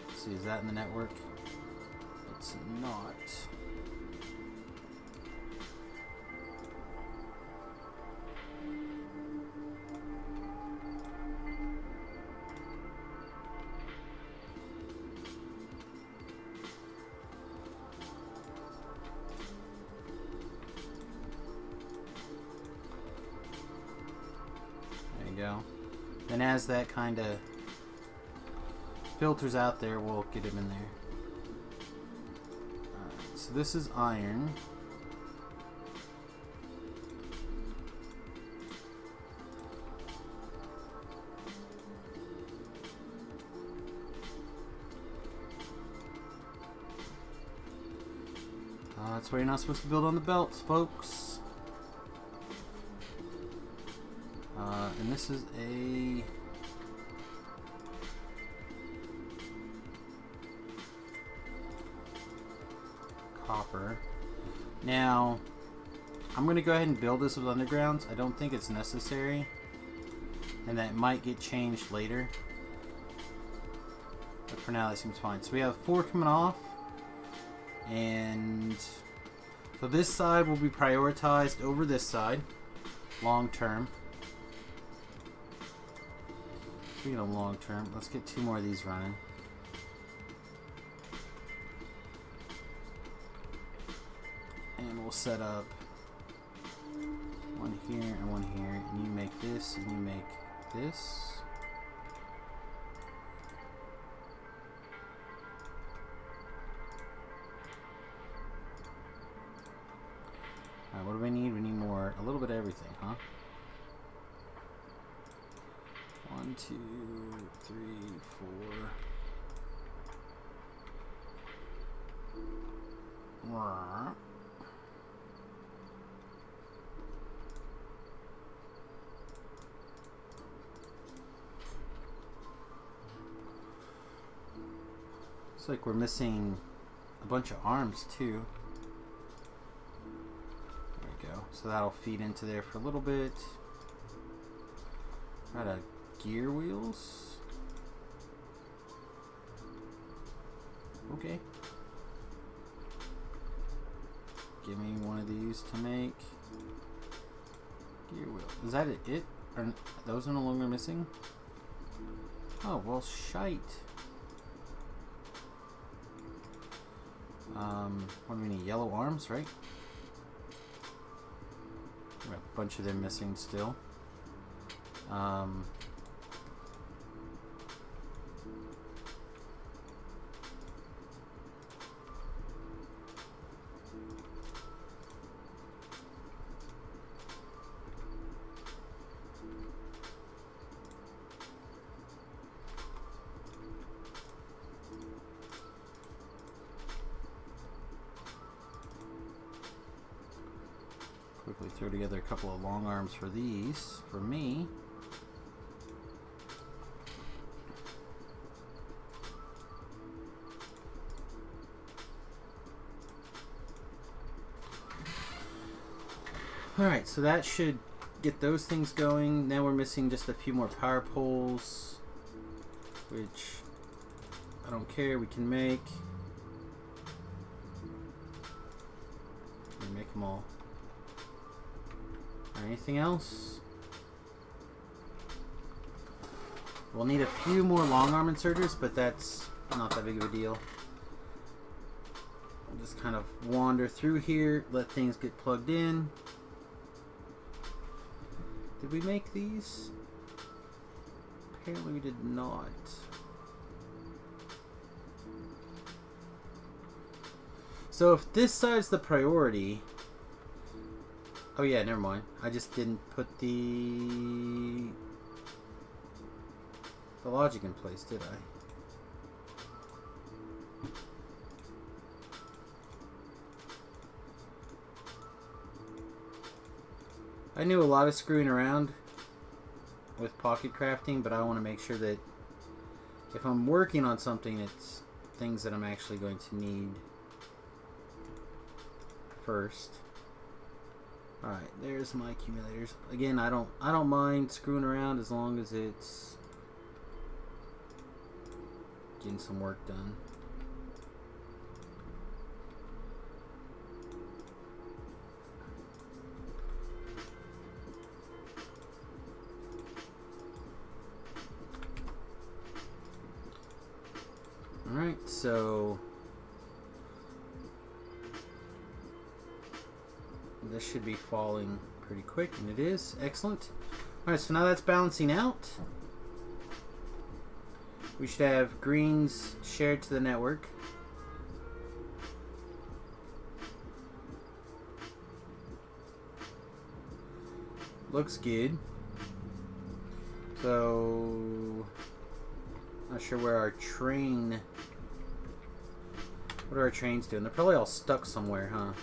let's see, is that in the network? It's not. Go. And as that kind of filters out there, we'll get him in there. Alright, so this is iron. that's why you're not supposed to build on the belts, folks. And this is a copper. Now, I'm going to go ahead and build this with undergrounds. I don't think it's necessary, and that might get changed later. But for now, that seems fine. So we have 4 coming off, and so this side will be prioritized over this side, long term. Speaking of long term, let's get 2 more of these running. And we'll set up 1 here and 1 here, and you make this and you make this. Alright, what do we need? We need more, a little bit of everything, huh? 1, 2, 3, 4. Looks like we're missing a bunch of arms too. There we go. So that'll feed into there for a little bit. Got a gear wheels. Okay. Give me one of these to make gear wheels. Is that it? Are those no longer missing? Oh, well, shite. What do we need? Yellow arms, right? We got a bunch of them missing still. Quickly throw together a couple of long arms for these, for me. Alright, so that should get those things going. Now we're missing just a few more power poles, which I don't care, we can make. We make them all. Anything else? We'll need a few more long arm inserters, but that's not that big of a deal. We'll just kind of wander through here, let things get plugged in. Did we make these? Apparently we did not. So if this side's the priority... Oh yeah, never mind. I just didn't put the logic in place, did I? I knew a lot of screwing around with pocket crafting, but I want to make sure that if I'm working on something, it's things that I'm actually going to need first. Alright, there's my accumulators. Again, I don't mind screwing around as long as it's getting some work done. Alright, so this should be falling pretty quick, and it is. Excellent. Alright, so now that's balancing out. We should have greens shared to the network. Looks good. So, not sure where our train... What are our trains doing? They're probably all stuck somewhere, huh?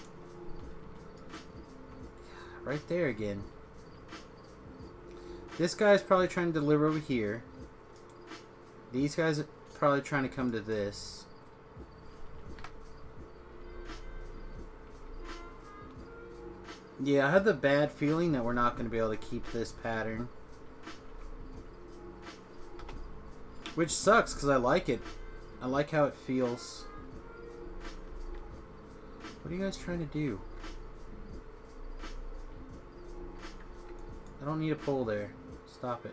right there again. This guy's probably trying to deliver over here. These guys are probably trying to come to this. Yeah, I have the bad feeling that we're not going to be able to keep this pattern. Which sucks, because I like it. I like how it feels. What are you guys trying to do? I don't need a pole there. Stop it.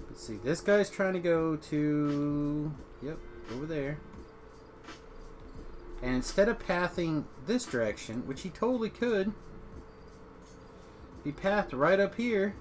Let's see. This guy's trying to go to... Yep, over there. And instead of pathing this direction, which he totally could, he pathed right up here.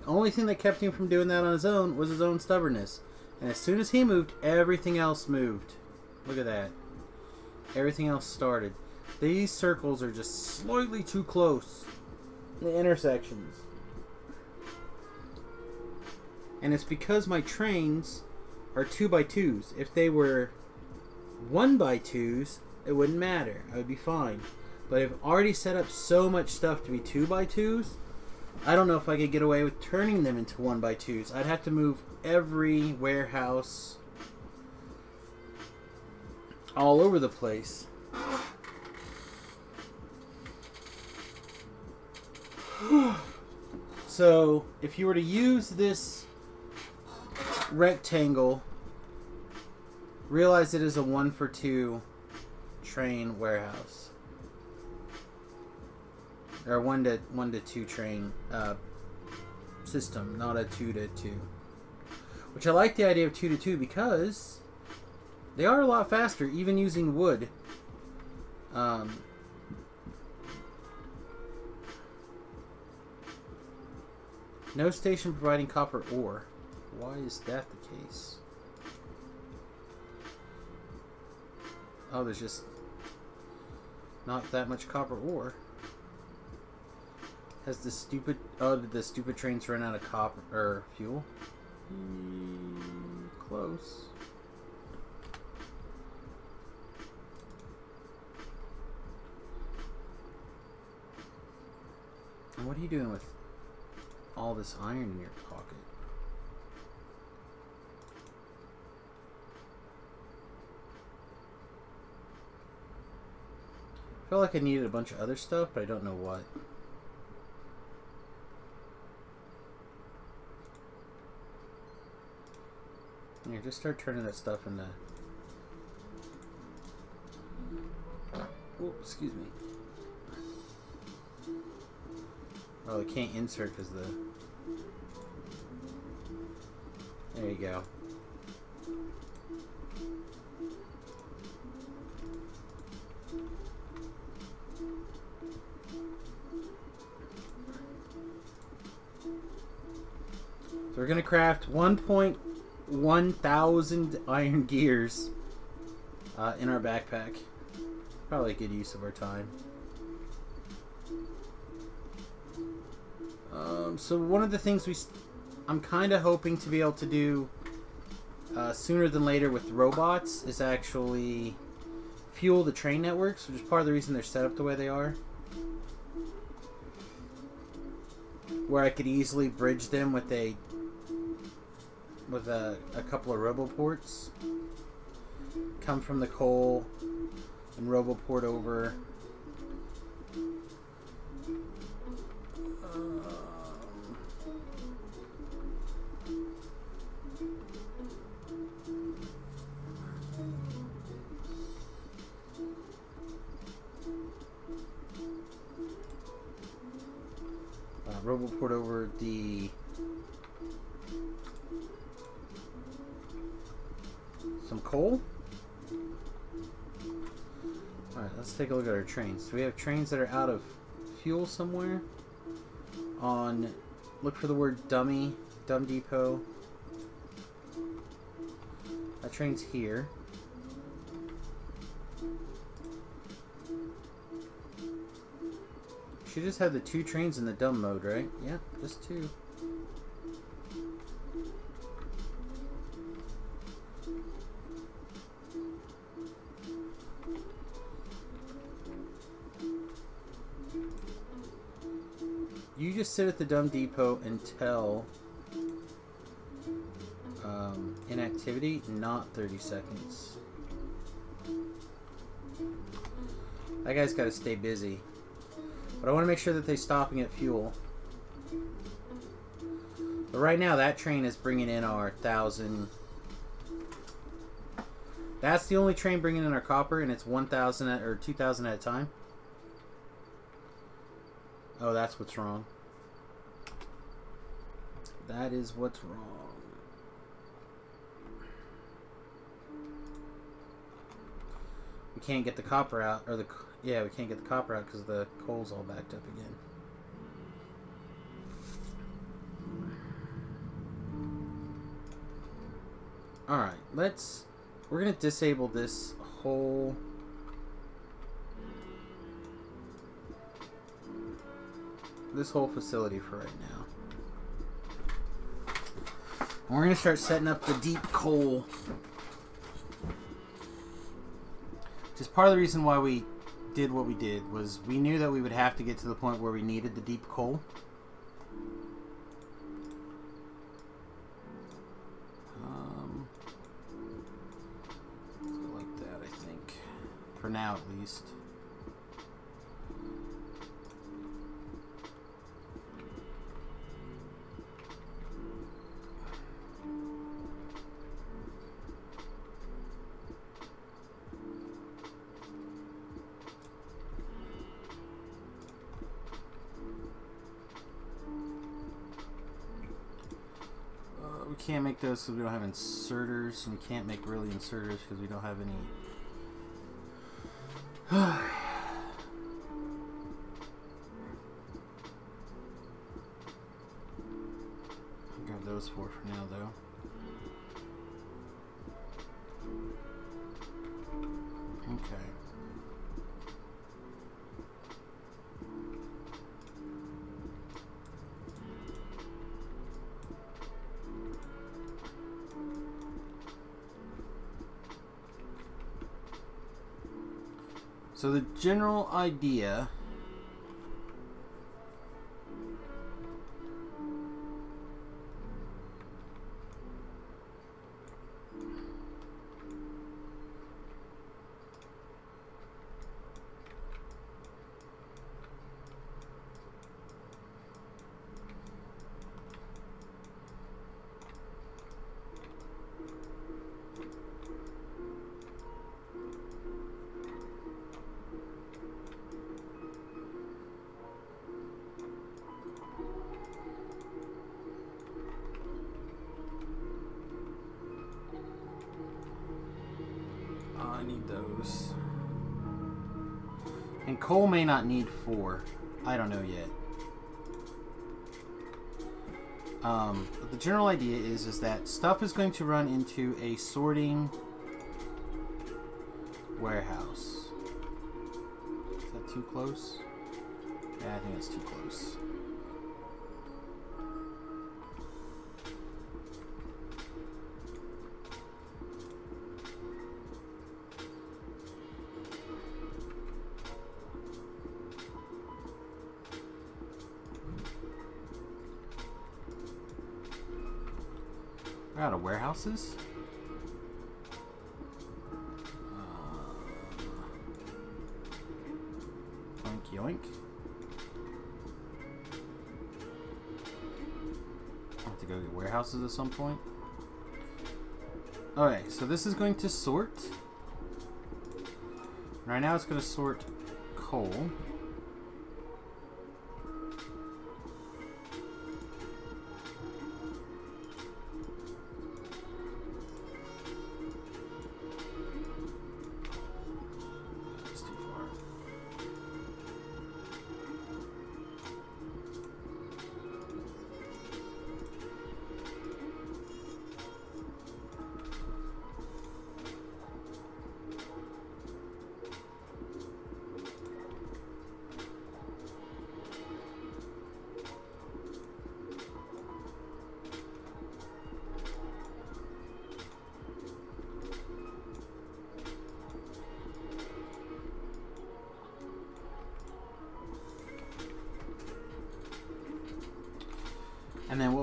The only thing that kept him from doing that on his own was his own stubbornness. And as soon as he moved, everything else moved. Look at that. Everything else started. These circles are just slightly too close. The intersections. And it's because my trains are 2x2s. If they were 1x2s, it wouldn't matter. I would be fine. But I've already set up so much stuff to be 2x2s. I don't know if I could get away with turning them into 1x2s. I'd have to move every warehouse all over the place. So, if you were to use this rectangle, realize it is a 1-for-2 train warehouse. Or 1-to-2 train system, not a 2-to-2. Which I like the idea of 2-to-2 because they are a lot faster, even using wood. No station providing copper ore. Why is that the case? Oh, there's just not that much copper ore. Has the stupid... Oh, did the stupid trains run out of copper or fuel? Close. And what are you doing with all this iron in your pocket? I felt like I needed a bunch of other stuff, but I don't know what. Here, just start turning that stuff into... Oh, excuse me. Oh, I can't insert because the... There you go. So we're going to craft 1,000 iron gears in our backpack. Probably a good use of our time. So one of the things I'm kind of hoping to be able to do sooner than later with robots is actually fuel the train networks, which is part of the reason they're set up the way they are. Where I could easily bridge them with a couple of roboports. Come from the coal and roboport over. Roboport over the some coal. Alright, let's take a look at our trains. So we have trains that are out of fuel somewhere. On, look for the word dummy, dumb depot. That train's here. Should just have the 2 trains in the dumb mode, right? Yeah, just 2. You just sit at the dumb depot until inactivity, not 30 seconds. That guy's got to stay busy. But I want to make sure that they're stopping at fuel. But right now, that train is bringing in our 1,000. That's the only train bringing in our copper, and it's 1,000 or 2,000 at a time. Oh, that's what's wrong. That is what's wrong. We can't get the copper out, or yeah, we can't get the copper out because the coal's all backed up again. Alright, we're gonna disable this whole facility for right now. And we're gonna start setting up the deep coal. Just part of the reason why we did what we did was we knew that we would have to get to the point where we needed the deep coal. Let's go like that, I think. For now, at least. We can't make those because we don't have inserters, and we can't make really inserters because we don't have any. I'll grab those for now, though. Okay. So the general idea I need those. And coal may not need 4. I don't know yet. But the general idea is that stuff is going to run into a sorting warehouse. Is that too close? Yeah, I think it's too close. We're out of warehouses? Yoink yoink. I have to go get warehouses at some point. Okay, so this is going to sort. Right now it's going to sort coal.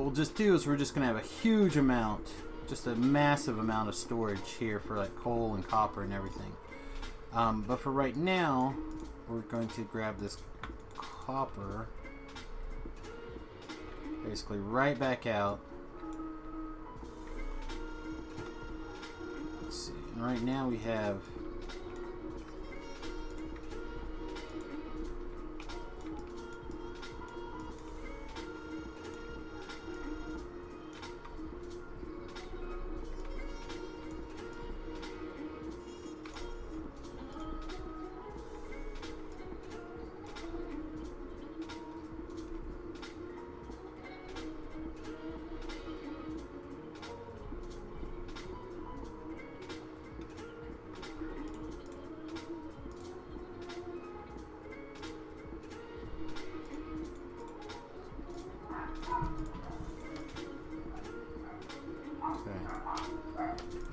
we'll just do is we're just going to have a huge amount, just a massive amount of storage here for like coal and copper and everything. But for right now, we're going to grab this copper basically right back out. Let's see. And right now we have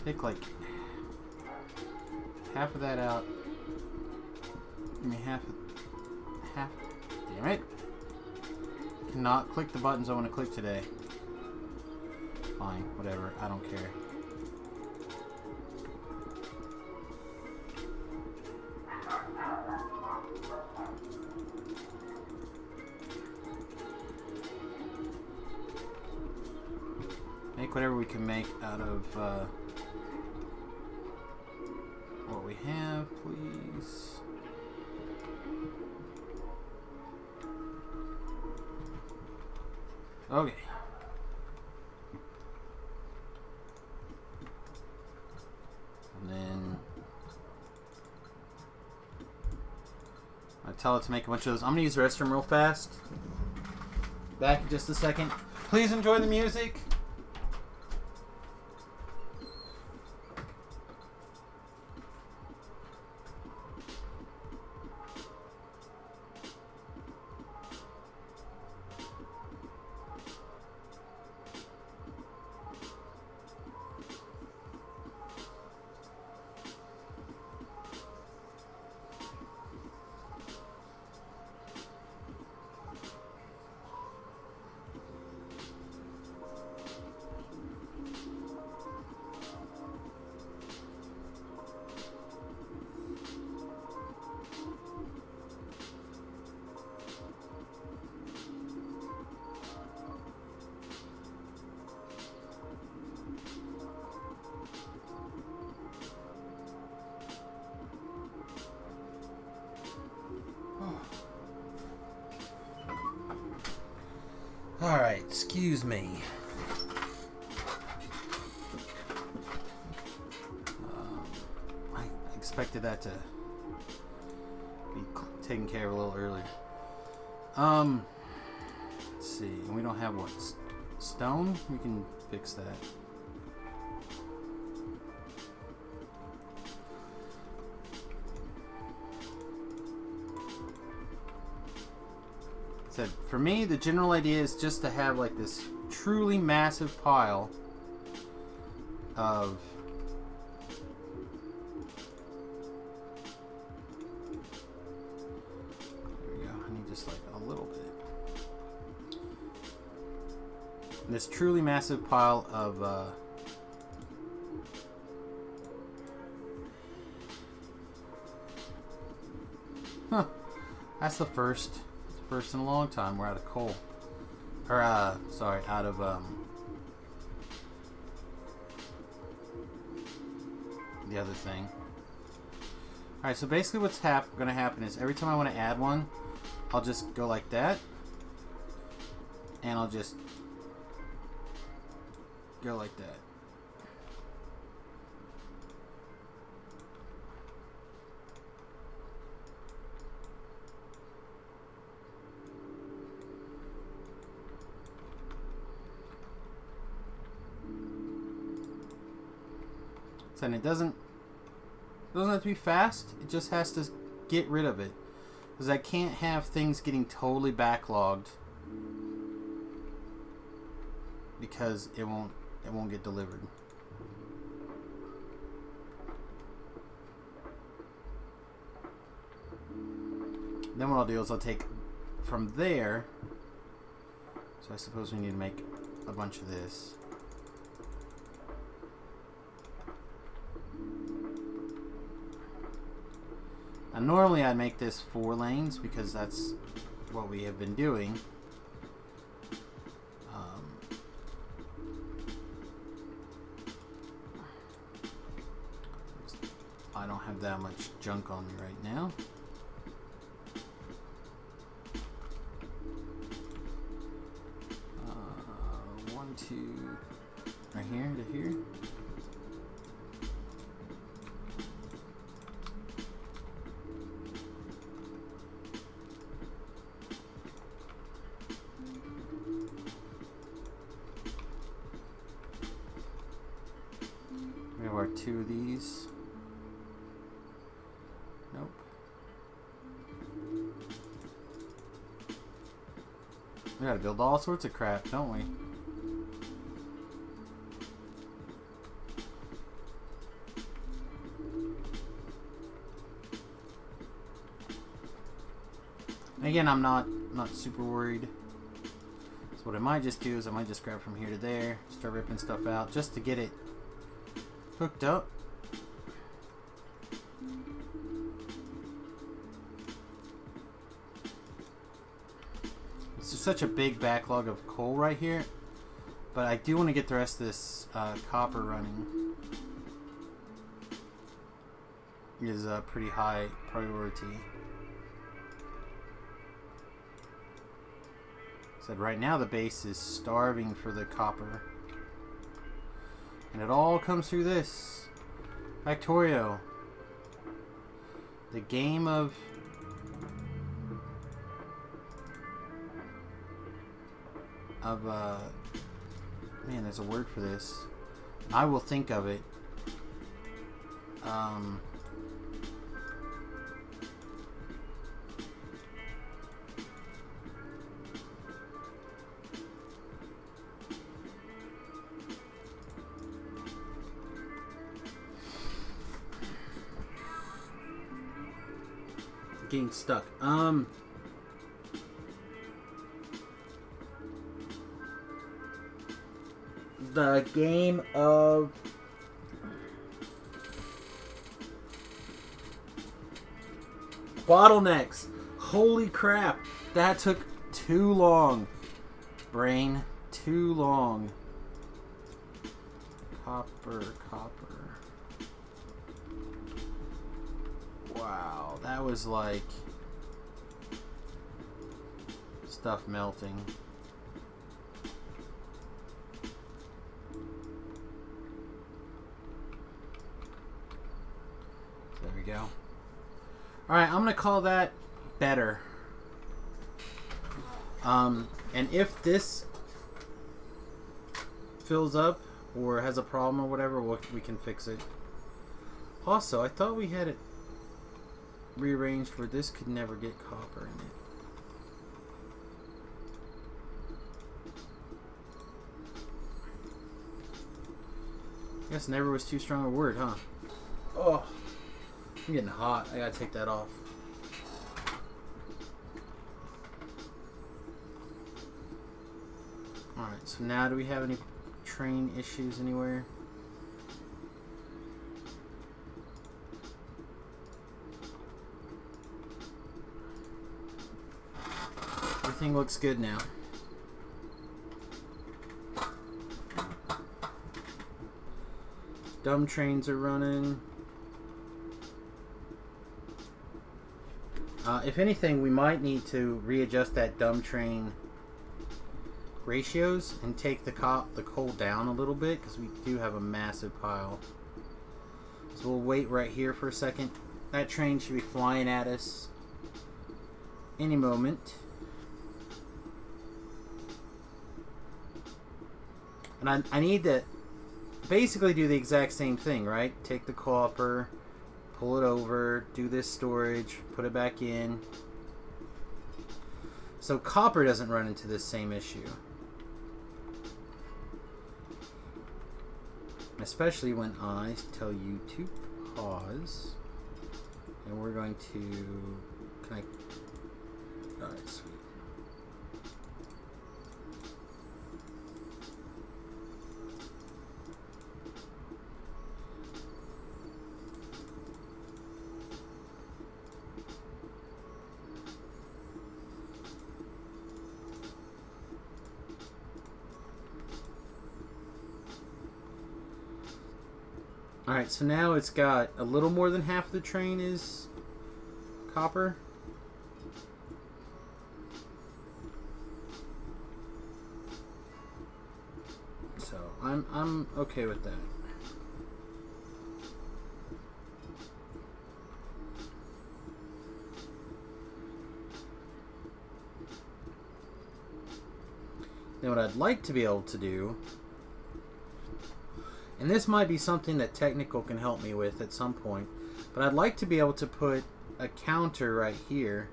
take like half of that out. I mean half. Damn it! Cannot click the buttons I want to click today. Fine, whatever. I don't care. Make whatever we can make out of what we have, please. Okay. And then I tell it to make a bunch of those. I'm gonna use the restroom real fast. Back in just a second. Please enjoy the music. Alright, excuse me. I expected that to be taken care of a little earlier. Let's see. We don't have what? Stone? We can fix that. Said for me, the general idea is just to have like this truly massive pile of there we go. I need just like a little bit. This truly massive pile of that's the first in a long time we're out of coal. Or sorry, out of the other thing. Alright, so basically what's gonna happen is every time I want to add one, I'll just go like that. And I'll just go like that. And it doesn't have to be fast, it just has to get rid of it, because I can't have things getting totally backlogged because it won't get delivered. Then what I'll do is I'll take from there, so I suppose we need to make a bunch of this. Now, normally I'd make this 4 lanes because that's what we have been doing. I don't have that much junk on me right now. One, two, right here to here. We have our 2 of these. Nope. We gotta build all sorts of crap, don't we? Again, I'm not super worried. So what I might just do is I might just grab from here to there, start ripping stuff out just to get it hooked up. It's just such a big backlog of coal right here, but I do want to get the rest of this copper running. It is a pretty high priority. Said right now the base is starving for the copper, and it all comes through this Factorio, the game of man, there's a word for this. I will think of it. Getting stuck. The game of bottlenecks. Holy crap, that took too long. Brain, too long. Copper. Wow, that was like stuff melting. There we go. Alright, I'm gonna call that better. And if this fills up or has a problem or whatever, we can fix it. Also, I thought we had it rearranged where this could never get copper in it. Guess never was too strong a word, huh? Oh, I'm getting hot. I gotta take that off. Alright, so now do we have any train issues anywhere? Everything looks good now. Dumb trains are running. If anything, we might need to readjust that dumb train ratios and take the coal down a little bit, because we do have a massive pile. So we'll wait right here for a second. That train should be flying at us any moment. And I need to basically do the exact same thing, right? Take the copper, pull it over, do this storage, put it back in. So copper doesn't run into this same issue. Especially when I tell you to pause. And we're going to... Can I... Alright, sweet. Alright, so now it's got a little more than half the train is copper. So I'm okay with that. Now what I'd like to be able to do, and this might be something that technical can help me with at some point, but I'd like to be able to put a counter right here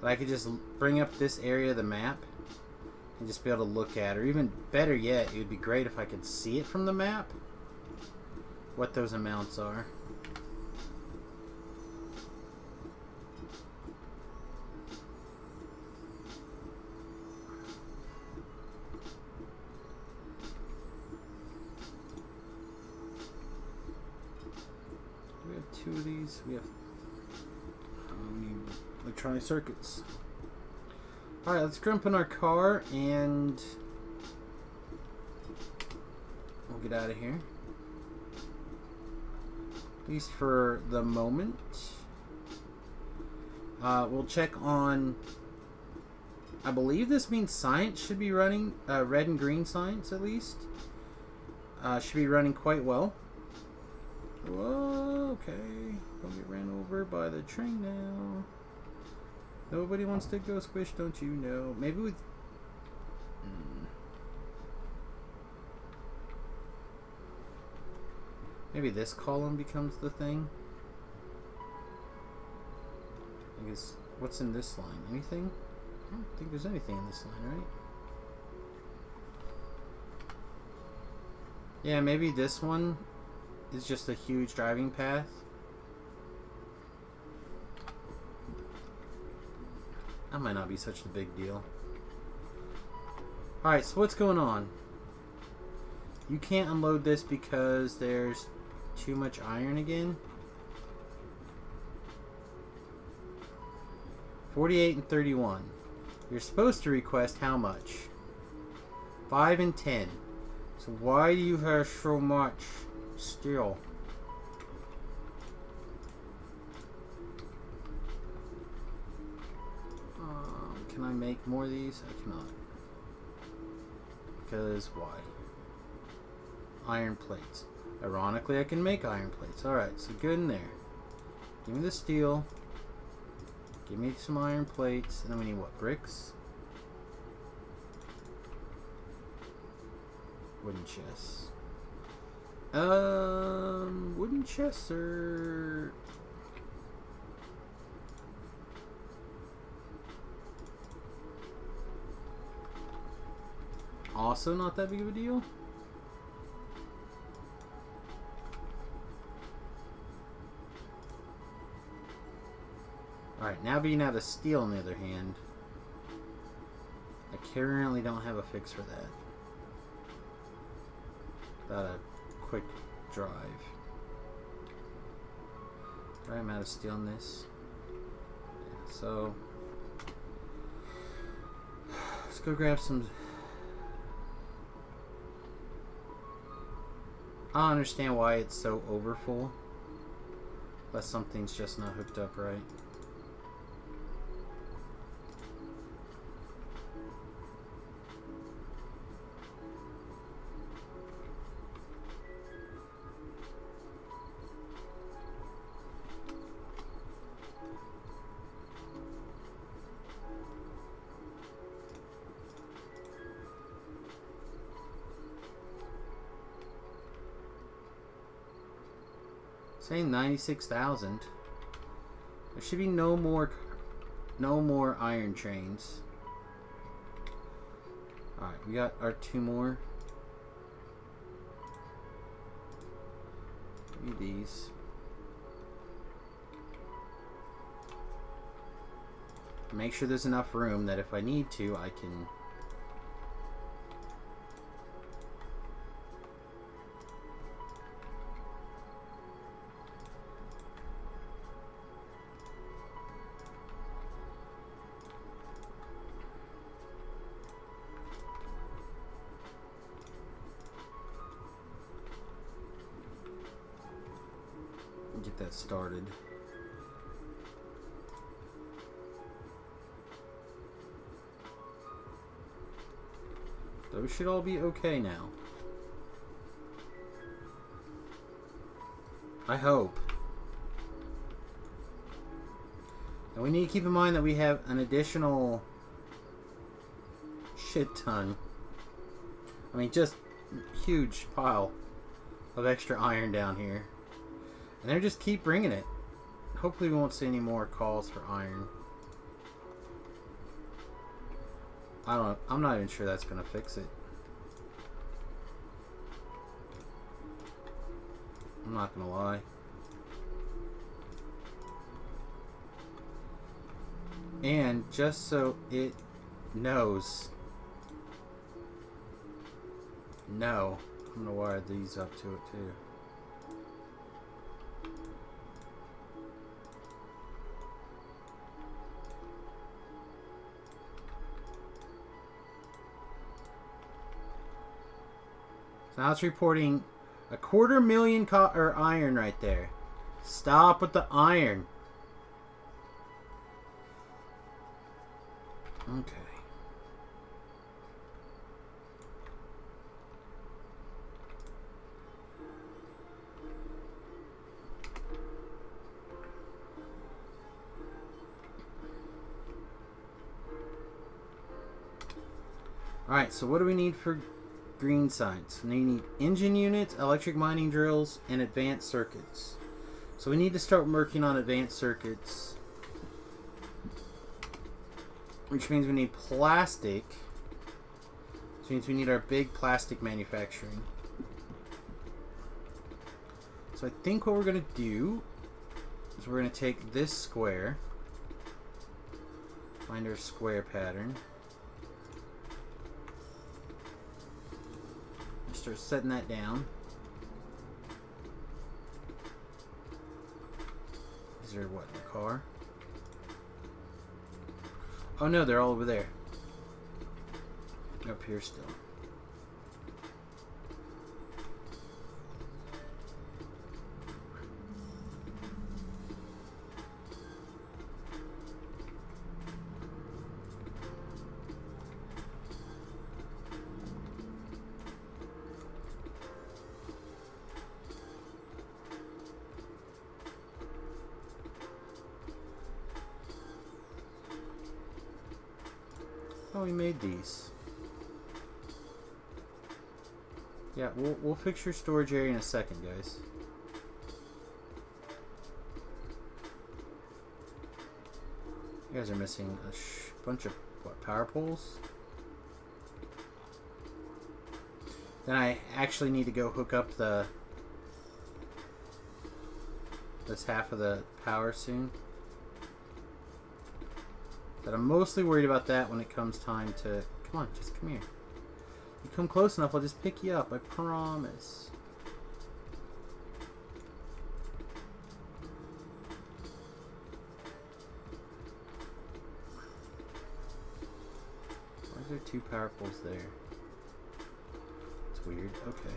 that I could just bring up this area of the map and just be able to look at, or even better yet, it would be great if I could see it from the map, what those amounts are. We have two of these. We have electronic circuits. Alright, let's jump in our car and we'll get out of here. At least for the moment. We'll check on, I believe this means science should be running, red and green science at least. Should be running quite well. Whoa, okay. Don't get ran over by the train now. Nobody wants to go squish, don't you know? Maybe with... Maybe this column becomes the thing. I guess, what's in this line? Anything? I don't think there's anything in this line, right? Yeah, maybe this one is just a huge driving path. That might not be such a big deal. Alright, so what's going on? You can't unload this because there's too much iron again. 48 and 31. You're supposed to request how much? 5 and 10. So why do you have so much still? Can I make more of these? I cannot. Because why? Iron plates. Ironically, I can make iron plates. Alright, so good in there. Give me the steel. Give me some iron plates. And then we need what? Bricks? Wooden chests. Wooden chests are... also not that big of a deal. Alright, now being out of steel on the other hand, I currently don't have a fix for that. Without a quick drive. Alright, I'm out of steel on this. Yeah, so let's go grab some. I don't understand why it's so overfull. Unless something's just not hooked up right. Saying 96,000. There should be no more iron trains. All right, we got our 2 more. Give me these. Make sure there's enough room that if I need to, I can. get that started. Those should all be okay now. I hope. And we need to keep in mind that we have an additional shit ton. I mean, just huge pile of extra iron down here. And they just keep bringing it. Hopefully we won't see any more calls for iron. I'm not even sure that's going to fix it. I'm not going to lie. And just so it knows. No. I'm going to wire these up to it too. So now it's reporting 250,000 iron right there. Stop with the iron. Okay. Alright, so what do we need for green sites? We need engine units, electric mining drills, and advanced circuits. So we need to start working on advanced circuits, which means we need plastic, which means we need our big plastic manufacturing. So I think what we're going to do is we're going to take this square, find our square pattern, start setting that down. Is there what, in the car? Oh no, they're all over there. Up here still. Oh, we made these. Yeah, we'll fix your storage area in a second, guys. You guys are missing a bunch of what, power poles? Then I actually need to go hook up this half of the power soon. But I'm mostly worried about that when it comes time to... Come on, just come here. You come close enough, I'll just pick you up. I promise. Why is there 2 power poles there? It's weird. Okay.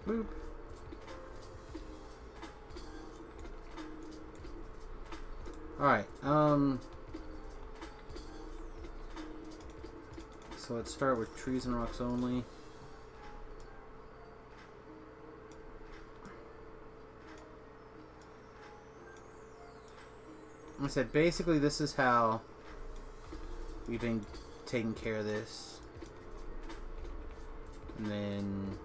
Boop. Alright, so let's start with trees and rocks only. Like I said, basically this is how we've been taking care of this. And then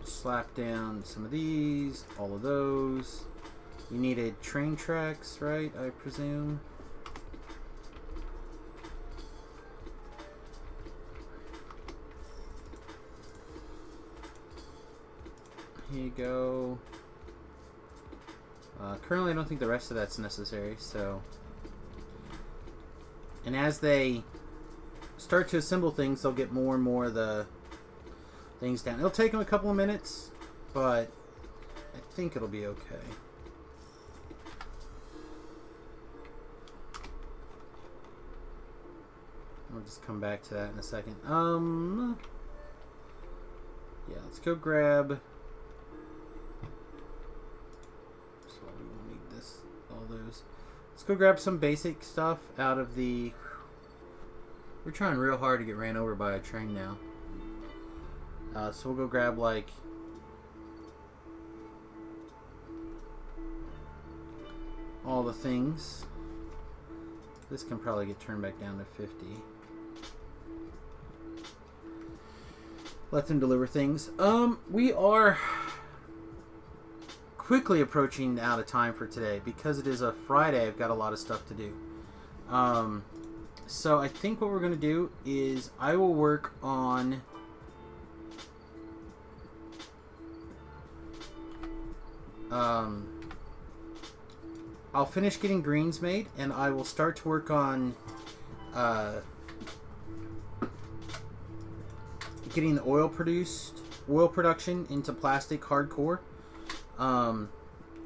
slap down some of these, all of those. You needed train tracks, right? I presume. Here you go. Currently, I don't think the rest of that's necessary, so... And as they start to assemble things, they'll get more and more of the things down. It'll take them a couple of minutes, but I think it'll be okay. We'll just come back to that in a second. Yeah, let's go grab. So we won't need this. All those. Let's go grab some basic stuff out of the. We're trying real hard to get ran over by a train now. So we'll go grab like. All the things. This can probably get turned back down to 50. Let them deliver things. We are quickly approaching out of time for today. Because it is a Friday, I've got a lot of stuff to do. So I think what we're going to do is I will work on... I'll finish getting greens made, and I will start to work on getting the oil production into plastic hardcore. And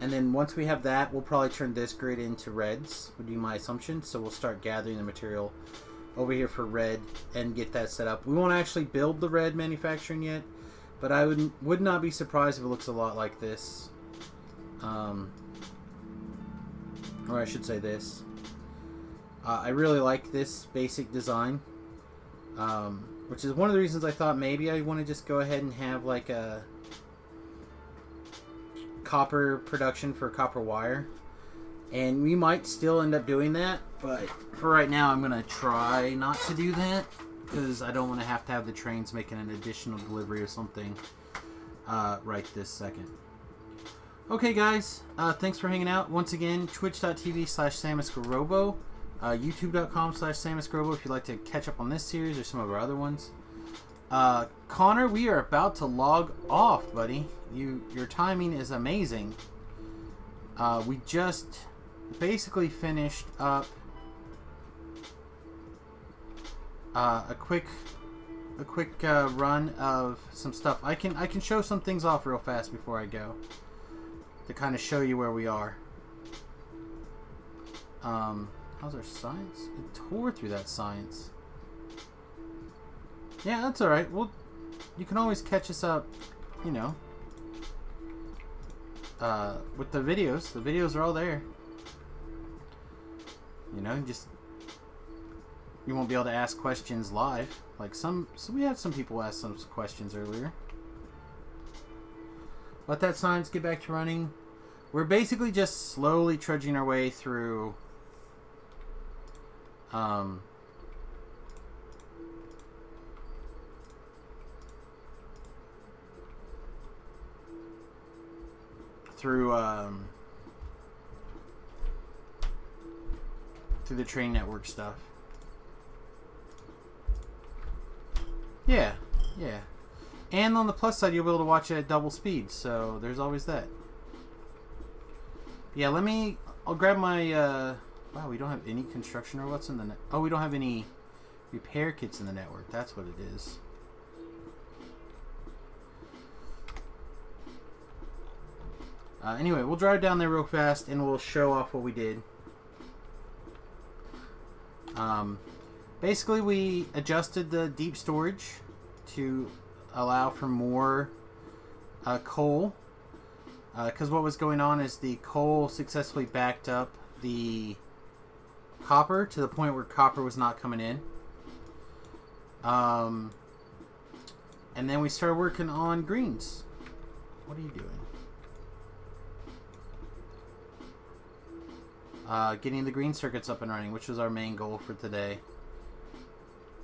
then once we have that, we'll probably turn this grid into reds, would be my assumption. So we'll start gathering the material over here for red and get that set up. We won't actually build the red manufacturing yet, but I would not be surprised if it looks a lot like this. Or I should say this. I really like this basic design, which is one of the reasons I thought maybe I want to just go ahead and have like a copper production for copper wire, and we might still end up doing that, but for right now I'm gonna try not to do that because I don't want to have the trains making an additional delivery or something right this second. Okay guys, thanks for hanging out. Once again, twitch.tv/SamusGrobo, youtube.com/SamusGrobo if you'd like to catch up on this series or some of our other ones. Connor, we are about to log off, buddy. Your timing is amazing. We just basically finished up a quick run of some stuff. I can show some things off real fast before I go, to kind of show you where we are. How's our science? It tore through that science. Yeah, that's alright. Well, you can always catch us up, you know, with the videos. The videos are all there. You know, you won't be able to ask questions live. Like so we had some people ask some questions earlier. Let that science get back to running. We're basically just slowly trudging our way through through the train network stuff. Yeah. And on the plus side, you'll be able to watch it at double speed, so there's always that. Yeah, I'll grab my, wow, we don't have any construction or what's in the oh, we don't have any repair kits in the network. That's what it is. Anyway, we'll drive down there real fast and we'll show off what we did. Basically, we adjusted the deep storage to allow for more coal. Because what was going on is the coal successfully backed up the copper to the point where copper was not coming in. And then we started working on greens. What are you doing? Getting the green circuits up and running, which was our main goal for today.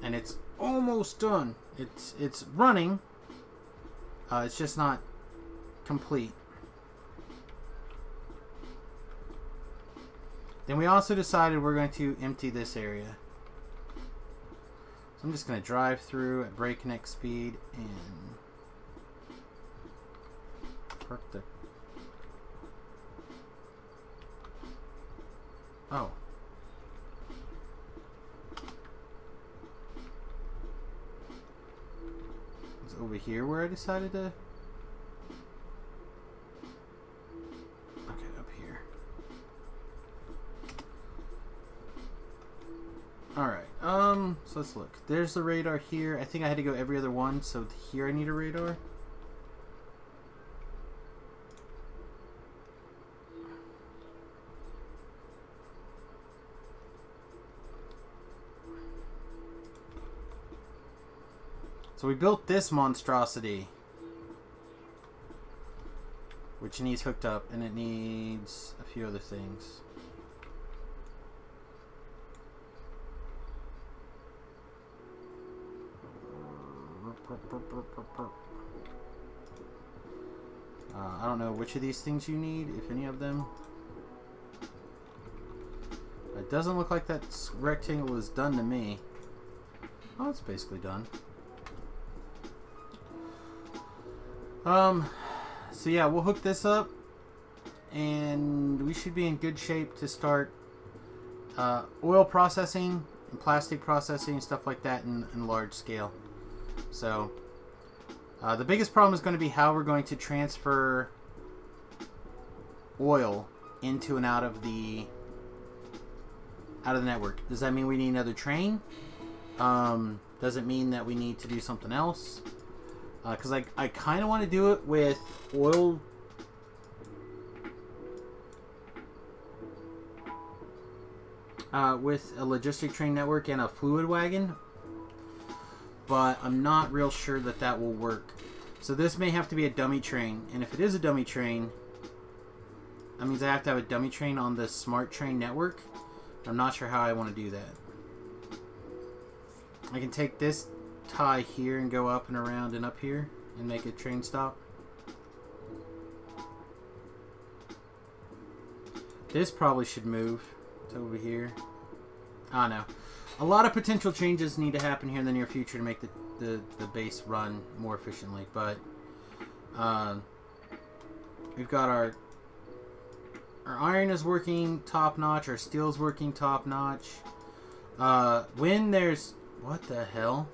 And it's almost done. It's running. It's just not complete. Then we also decided we're going to empty this area. So I'm just going to drive through at breakneck speed and park the... Oh. It's over here where I decided to... Alright, so let's look. There's the radar here. I think I had to go every other one, so here I need a radar. So we built this monstrosity, which needs hooked up, and it needs a few other things. I don't know which of these things you need, if any of them. It doesn't look like that rectangle is done to me. Oh, it's basically done. So yeah, we'll hook this up, and we should be in good shape to start oil processing and plastic processing and stuff like that in large scale. So the biggest problem is going to be how we're going to transfer oil into and out of the network. Does that mean we need another train? Does it mean that we need to do something else? Because I kind of want to do it with oil. With a logistic train network and a fluid wagon. But I'm not real sure that that will work. So this may have to be a dummy train. And if it is a dummy train, that means I have to have a dummy train on the smart train network. I'm not sure how I want to do that. I can take this tie here and go up and around and up here and make a train stop. This probably should move to over here. I don't know. A lot of potential changes need to happen here in the near future to make the base run more efficiently, but we've got our iron is working top notch, our steel is working top notch. When there's, what the hell?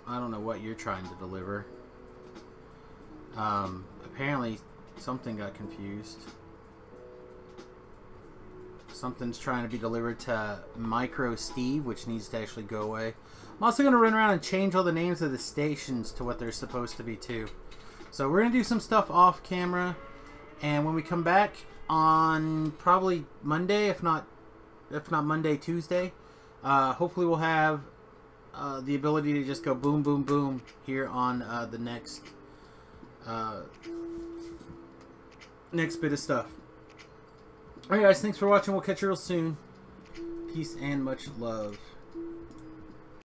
I don't know what you're trying to deliver. Apparently something got confused. Something's trying to be delivered to Micro Steve, which needs to actually go away. I'm also going to run around and change all the names of the stations to what they're supposed to be too. So we're going to do some stuff off camera, and when we come back on probably Monday, if not Monday, Tuesday, hopefully we'll have the ability to just go boom, boom, boom here on the next bit of stuff. Alright guys, thanks for watching. We'll catch you real soon. Peace and much love.